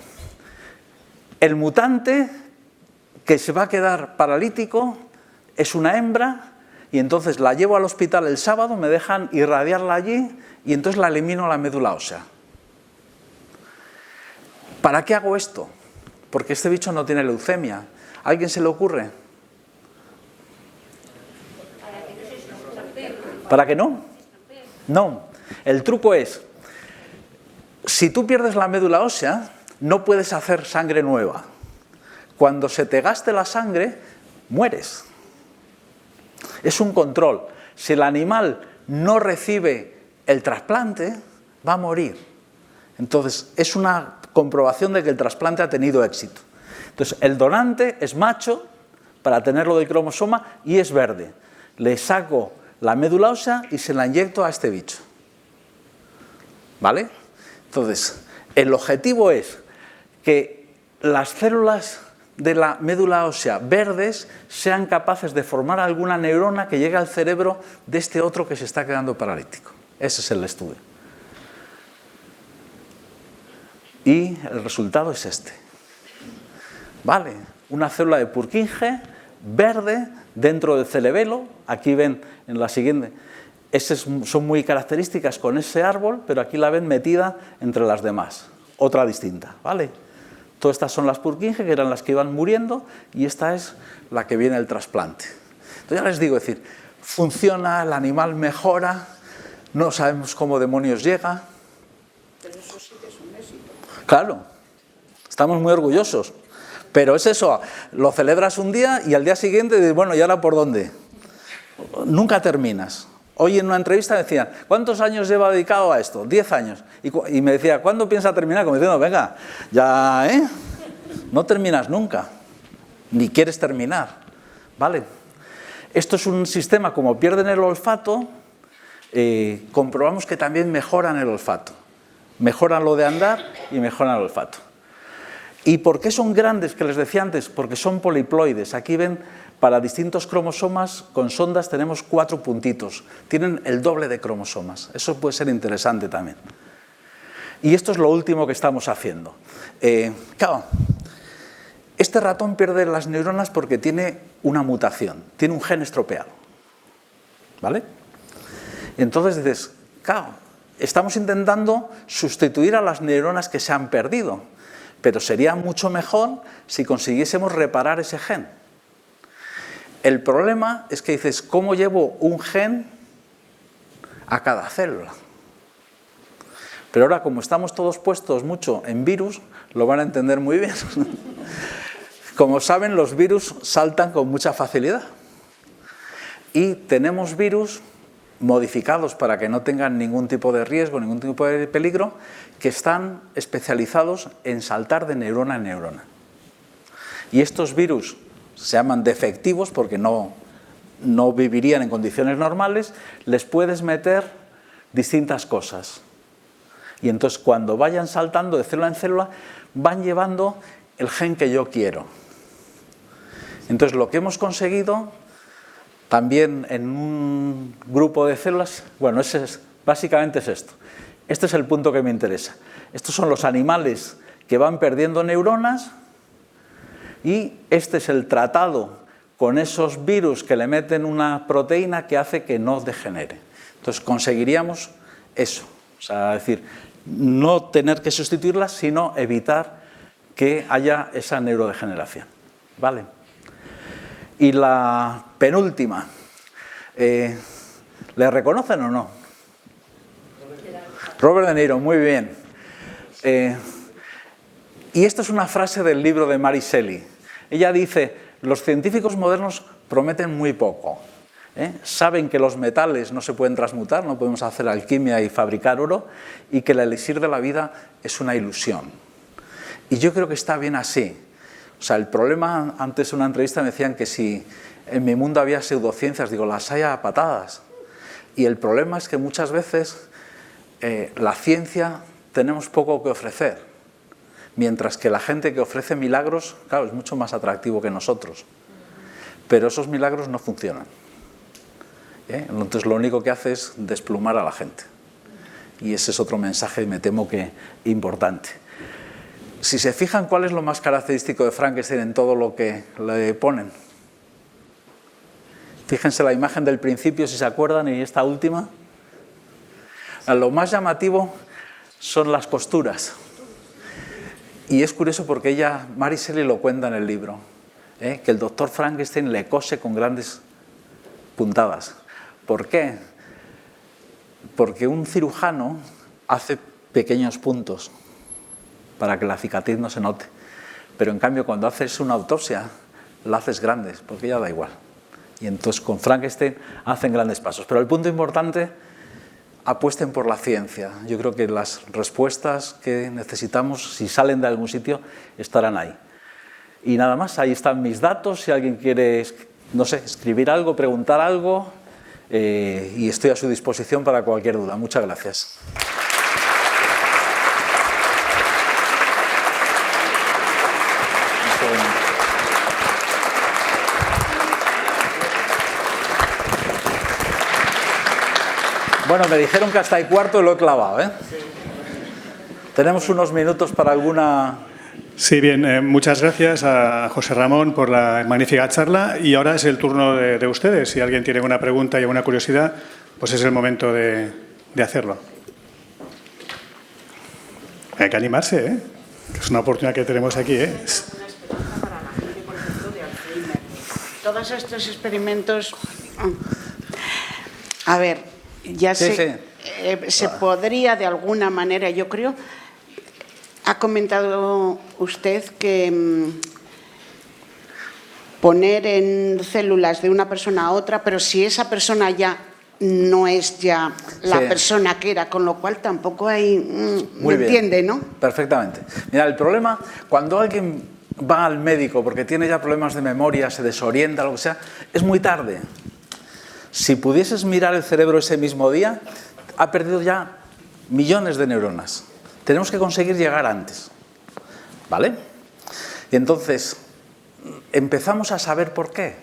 El mutante que se va a quedar paralítico es una hembra, y entonces la llevo al hospital el sábado, me dejan irradiarla allí y entonces la elimino a la médula ósea. ¿Para qué hago esto? Porque este bicho no tiene leucemia. ¿A alguien se le ocurre? ¿Para qué no? No. El truco es, si tú pierdes la médula ósea, no puedes hacer sangre nueva. Cuando se te gaste la sangre, mueres. Es un control. Si el animal no recibe el trasplante, va a morir. Entonces, es una comprobación de que el trasplante ha tenido éxito. Entonces, el donante es macho para tenerlo del cromosoma y es verde. Le saco la médula ósea y se la inyecto a este bicho. ¿Vale? Entonces, el objetivo es que las células de la médula ósea verdes sean capaces de formar alguna neurona que llegue al cerebro de este otro que se está quedando paralítico. Ese es el estudio. Y el resultado es este. Vale, una célula de Purkinje verde dentro del cerebelo. Aquí ven en la siguiente. Esas son muy características con ese árbol, pero aquí la ven metida entre las demás. Otra distinta, ¿vale? Todas estas son las Purkinje, que eran las que iban muriendo, y esta es la que viene el trasplante. Entonces ya les digo, es decir, funciona, el animal mejora, no sabemos cómo demonios llega.
Pero eso sí que es un éxito.
Claro, estamos muy orgullosos, pero es eso, lo celebras un día y al día siguiente dices, bueno, ¿y ahora por dónde? Nunca terminas. Hoy en una entrevista me decían, ¿cuántos años lleva dedicado a esto? 10 años. Y me decía, ¿cuándo piensa terminar? Como diciendo, venga, ya, no terminas nunca, ni quieres terminar, ¿vale? Esto es un sistema, como pierden el olfato, comprobamos que también mejoran el olfato. Mejoran lo de andar y mejoran el olfato. ¿Y por qué son grandes, que les decía antes? Porque son poliploides. Aquí ven, para distintos cromosomas, con sondas tenemos 4 puntitos. Tienen el doble de cromosomas. Eso puede ser interesante también. Y esto es lo último que estamos haciendo. Claro, este ratón pierde las neuronas porque tiene una mutación, tiene un gen estropeado. ¿Vale? Entonces dices, claro, estamos intentando sustituir a las neuronas que se han perdido, pero sería mucho mejor si consiguiésemos reparar ese gen. El problema es que dices, ¿cómo llevo un gen a cada célula? Pero ahora, como estamos todos puestos mucho en virus, lo van a entender muy bien. Como saben, los virus saltan con mucha facilidad. Y tenemos virus modificados para que no tengan ningún tipo de riesgo, ningún tipo de peligro, que están especializados en saltar de neurona en neurona. Y estos virus se llaman defectivos porque no vivirían en condiciones normales, les puedes meter distintas cosas. Y entonces cuando vayan saltando de célula en célula, van llevando el gen que yo quiero. Entonces lo que hemos conseguido también en un grupo de células, bueno, básicamente es esto. Este es el punto que me interesa. Estos son los animales que van perdiendo neuronas y este es el tratado con esos virus que le meten una proteína que hace que no degenere. Entonces conseguiríamos eso, o sea, es decir, no tener que sustituirlas, sino evitar que haya esa neurodegeneración. ¿Vale? Y la penúltima, ¿le reconocen o no? Robert De Niro, muy bien. Y esta es una frase del libro de Mary Shelley. Ella dice, los científicos modernos prometen muy poco. Saben que los metales no se pueden transmutar, no podemos hacer alquimia y fabricar oro, y que el elixir de la vida es una ilusión. Y yo creo que está bien así. O sea, el problema, antes en una entrevista me decían que si en mi mundo había pseudociencias, digo, las hay a patadas. Y el problema es que muchas veces la ciencia tenemos poco que ofrecer, mientras que la gente que ofrece milagros, claro, es mucho más atractivo que nosotros. Pero esos milagros no funcionan. Entonces lo único que hace es desplumar a la gente. Y ese es otro mensaje, me temo que importante. Si se fijan, ¿cuál es lo más característico de Frankenstein en todo lo que le ponen? Fíjense la imagen del principio, si se acuerdan, y esta última. Lo más llamativo son las costuras. Y es curioso porque Mary Shelley lo cuenta en el libro, que el doctor Frankenstein le cose con grandes puntadas. ¿Por qué? Porque un cirujano hace pequeños puntos para que la cicatriz no se note. Pero en cambio, cuando haces una autopsia, la haces grandes, porque ya da igual. Y entonces con Frankenstein hacen grandes pasos. Pero el punto importante, apuesten por la ciencia. Yo creo que las respuestas que necesitamos, si salen de algún sitio, estarán ahí. Y nada más, ahí están mis datos. Si alguien quiere, no sé, escribir algo, preguntar algo, y estoy a su disposición para cualquier duda. Muchas gracias. Bueno, me dijeron que hasta el cuarto lo he clavado, ¿eh? Tenemos unos minutos para alguna...
Sí, bien, muchas gracias a José Ramón por la magnífica charla y ahora es el turno de ustedes. Si alguien tiene alguna pregunta y alguna curiosidad, pues es el momento de hacerlo. Hay que animarse, ¿eh? Es una oportunidad que tenemos aquí, ¿eh?
Una esperanza para la gente, por ejemplo, de Alzheimer. Todos estos experimentos... A ver, ya sé, se podría de alguna manera, yo creo... Ha comentado usted que poner en células de una persona a otra, pero si esa persona ya no es ya la persona que era, con lo cual tampoco hay...
Muy bien.
¿Entiende, no?
Perfectamente. Mira, el problema, cuando alguien va al médico porque tiene ya problemas de memoria, se desorienta, lo que sea, es muy tarde. Si pudieses mirar el cerebro ese mismo día, ha perdido ya millones de neuronas. Tenemos que conseguir llegar antes, ¿vale? Y entonces empezamos a saber por qué,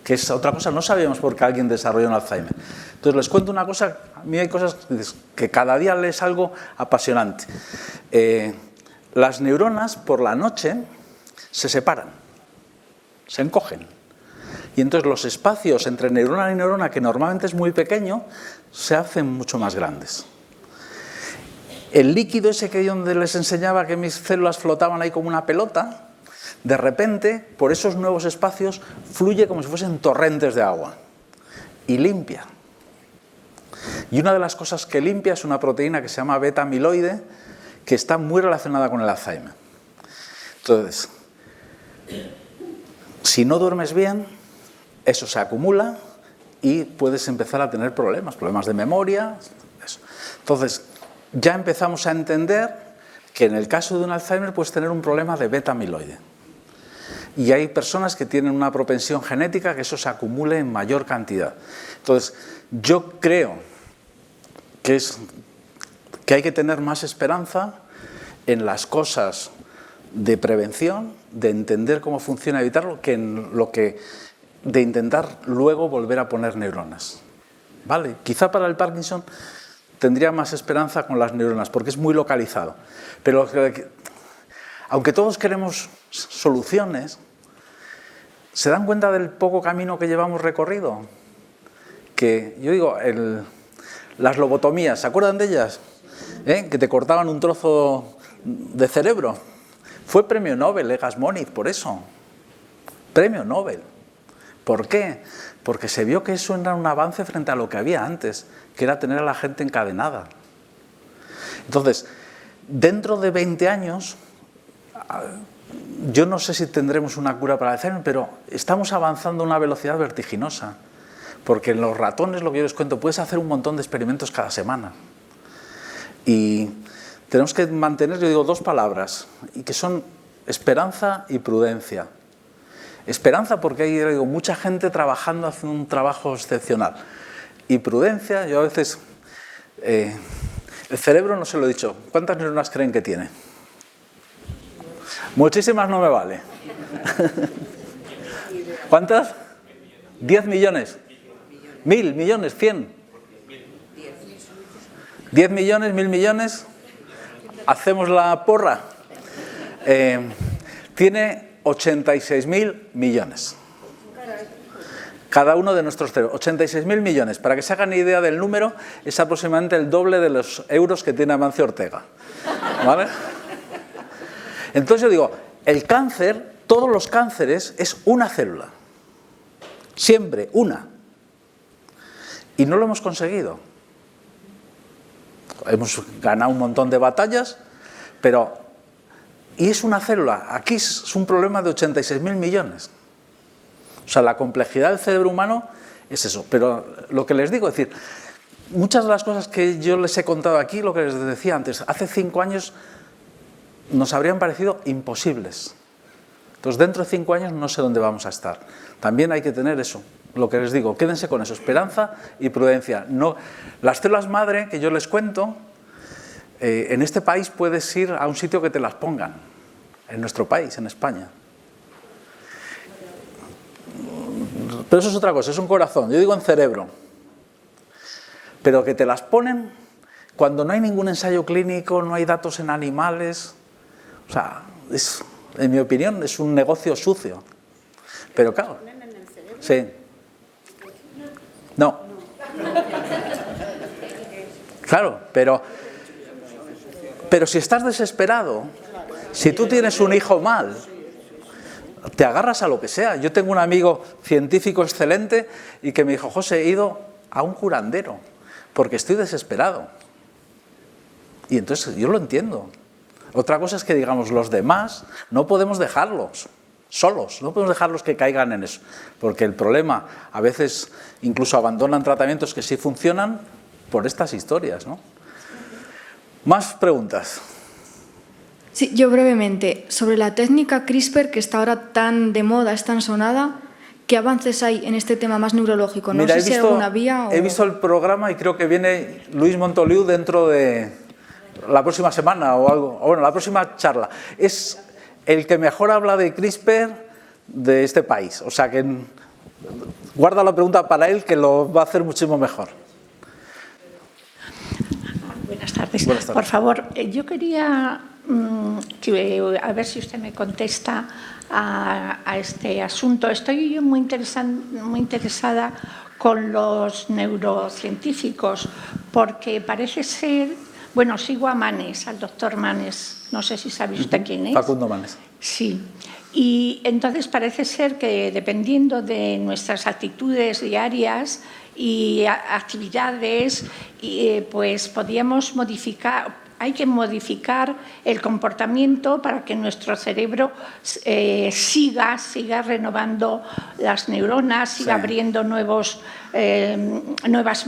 que es otra cosa, no sabíamos por qué alguien desarrolló un Alzheimer. Entonces les cuento una cosa, a mí hay cosas que cada día les algo apasionante. Las neuronas por la noche se separan, se encogen. Y entonces los espacios entre neurona y neurona, que normalmente es muy pequeño, se hacen mucho más grandes. El líquido ese que donde les enseñaba que mis células flotaban ahí como una pelota, de repente, por esos nuevos espacios, fluye como si fuesen torrentes de agua y limpia. Y una de las cosas que limpia es una proteína que se llama beta-amiloide, que está muy relacionada con el Alzheimer. Entonces, si no duermes bien, eso se acumula y puedes empezar a tener problemas de memoria. Eso. Entonces, ya empezamos a entender que en el caso de un Alzheimer puedes tener un problema de beta-amiloide. Y hay personas que tienen una propensión genética que eso se acumule en mayor cantidad. Entonces, yo creo que hay que tener más esperanza en las cosas de prevención, de entender cómo funciona y evitarlo, que en lo que de intentar luego volver a poner neuronas. ¿Vale? Quizá para el Parkinson tendría más esperanza con las neuronas, porque es muy localizado. Pero aunque todos queremos soluciones, ¿se dan cuenta del poco camino que llevamos recorrido? Que, yo digo, las lobotomías, ¿se acuerdan de ellas? Que te cortaban un trozo de cerebro. Fue premio Nobel, Gasmoniz, por eso. Premio Nobel. ¿Por qué? Porque se vio que eso era un avance frente a lo que había antes, que era tener a la gente encadenada. Entonces, dentro de 20 años, yo no sé si tendremos una cura para el Alzheimer, pero estamos avanzando a una velocidad vertiginosa. Porque en los ratones, lo que yo les cuento, puedes hacer un montón de experimentos cada semana. Y tenemos que mantener, yo digo, dos palabras, y que son esperanza y prudencia. Esperanza porque hay, digo, mucha gente trabajando, haciendo un trabajo excepcional. y prudencia. Yo a veces, el cerebro, no se lo he dicho, ¿cuántas neuronas creen que tiene? Muchísimas no me vale. ¿Cuántas? 10 millones. 1000 millones, 100. 10 millones, 1000 millones. Hacemos la porra. Tiene 86.000 millones. Cada uno de nuestros cerebros. 86.000 millones. Para que se hagan idea del número, es aproximadamente el doble de los euros que tiene Amancio Ortega. ¿Vale? Entonces yo digo, el cáncer, todos los cánceres, es una célula. Siempre, una. Y no lo hemos conseguido. Hemos ganado un montón de batallas, pero... Y es una célula. Aquí es un problema de 86.000 millones. O sea, la complejidad del cerebro humano es eso. Pero lo que les digo, es decir, muchas de las cosas que yo les he contado aquí, lo que les decía antes, hace 5 años nos habrían parecido imposibles. Entonces, dentro de 5 años no sé dónde vamos a estar. También hay que tener eso. Lo que les digo, quédense con eso, esperanza y prudencia. No, las células madre que yo les cuento, en este país puedes ir a un sitio que te las pongan, en nuestro país, en España. Pero eso es otra cosa, es un corazón, yo digo en cerebro. Pero que te las ponen cuando no hay ningún ensayo clínico, no hay datos en animales. O sea, en mi opinión, es un negocio sucio. Pero claro, sí. No. Claro, pero si estás desesperado, si tú tienes un hijo mal, te agarras a lo que sea. Yo tengo un amigo científico excelente y que me dijo, José, he ido a un curandero porque estoy desesperado. Y entonces yo lo entiendo. Otra cosa es que, digamos, los demás no podemos dejarlos solos, no podemos dejarlos que caigan en eso, porque el problema, a veces incluso abandonan tratamientos que sí funcionan por estas historias, ¿no? ¿Más preguntas?
Sí, yo brevemente, sobre la técnica CRISPR que está ahora tan de moda, es tan sonada, ¿qué avances hay en este tema más neurológico? No sé si hay alguna vía o...
He visto el programa y creo que viene Luis Montoliu dentro de la próxima semana o algo, o bueno, la próxima charla. Es el que mejor habla de CRISPR de este país. O sea que guarda la pregunta para él, que lo va a hacer muchísimo mejor.
Buenas tardes.
Buenas tardes.
Por favor, yo quería a ver si usted me contesta a este asunto. Estoy yo muy interesada con los neurocientíficos, porque parece ser... Bueno, sigo a Manes, al doctor Manes, no sé si sabe usted quién es.
Facundo Manes.
Sí, y entonces parece ser que dependiendo de nuestras actitudes diarias y actividades, pues podríamos modificar... Hay que modificar el comportamiento para que nuestro cerebro siga renovando las neuronas, siga abriendo nuevas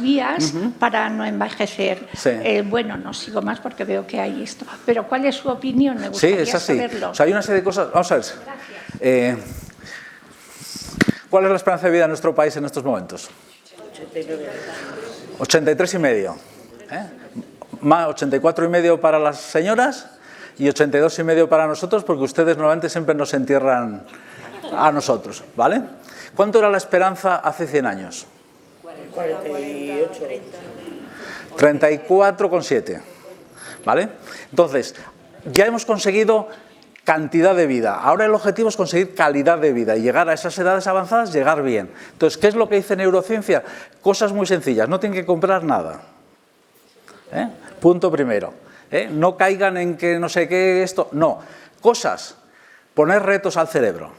vías para no envejecer.
Sí.
Bueno, no sigo más porque veo que hay esto. Pero ¿cuál es su opinión? Me gustaría
es así.
saberlo.
O sea, hay una serie de cosas. Vamos a ver. ¿Cuál es la esperanza de vida en nuestro país en estos momentos? 83,5. 84,5 para las señoras y 82,5 para nosotros, porque ustedes normalmente siempre nos entierran a nosotros, ¿vale? ¿Cuánto era la esperanza hace 100 años?
48.
34,7, ¿vale? Entonces, ya hemos conseguido cantidad de vida. Ahora el objetivo es conseguir calidad de vida y llegar a esas edades avanzadas, llegar bien. Entonces, ¿qué es lo que dice neurociencia? Cosas muy sencillas, no tienen que comprar nada. Punto primero. No caigan en que no sé qué esto. No. Cosas. Poner retos al cerebro.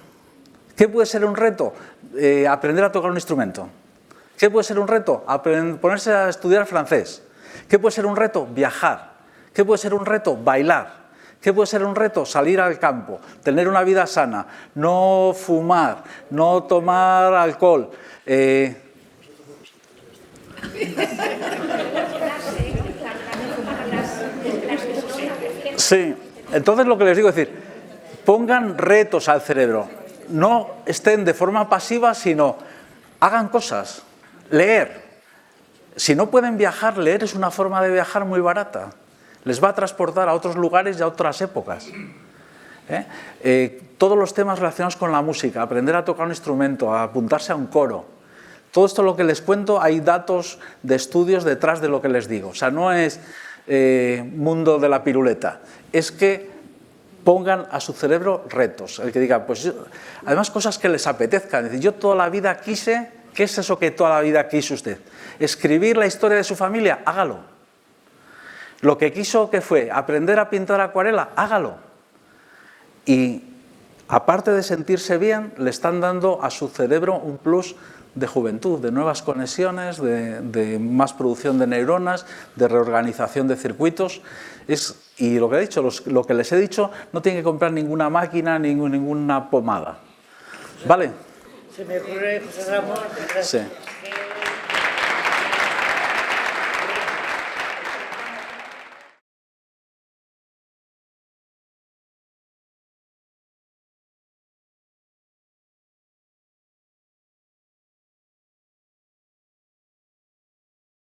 ¿Qué puede ser un reto? Aprender a tocar un instrumento. ¿Qué puede ser un reto? Ponerse a estudiar francés. ¿Qué puede ser un reto? Viajar. ¿Qué puede ser un reto? Bailar. ¿Qué puede ser un reto? Salir al campo, tener una vida sana, no fumar, no tomar alcohol. Sí, entonces lo que les digo es decir, pongan retos al cerebro, no estén de forma pasiva, sino hagan cosas, leer, Si no pueden viajar, leer es una forma de viajar muy barata. Les va a transportar a otros lugares y a otras épocas. Todos los temas relacionados con la música, aprender a tocar un instrumento, a apuntarse a un coro. Todo esto lo que les cuento, hay datos de estudios detrás de lo que les digo. O sea, no es mundo de la piruleta. Es que pongan a su cerebro retos. El que diga, pues además cosas que les apetezcan. Es decir, yo toda la vida quise, ¿qué es eso que toda la vida quiso usted? Escribir la historia de su familia, hágalo. Lo que quiso, ¿qué fue? Aprender a pintar acuarela, hágalo. Y aparte de sentirse bien, le están dando a su cerebro un plus de juventud, de nuevas conexiones, de más producción de neuronas, de reorganización de circuitos. Y lo que he dicho, lo que les he dicho, no tienen que comprar ninguna máquina, ninguna pomada. ¿Vale?
Se me ocurre, José Ramón.
Sí.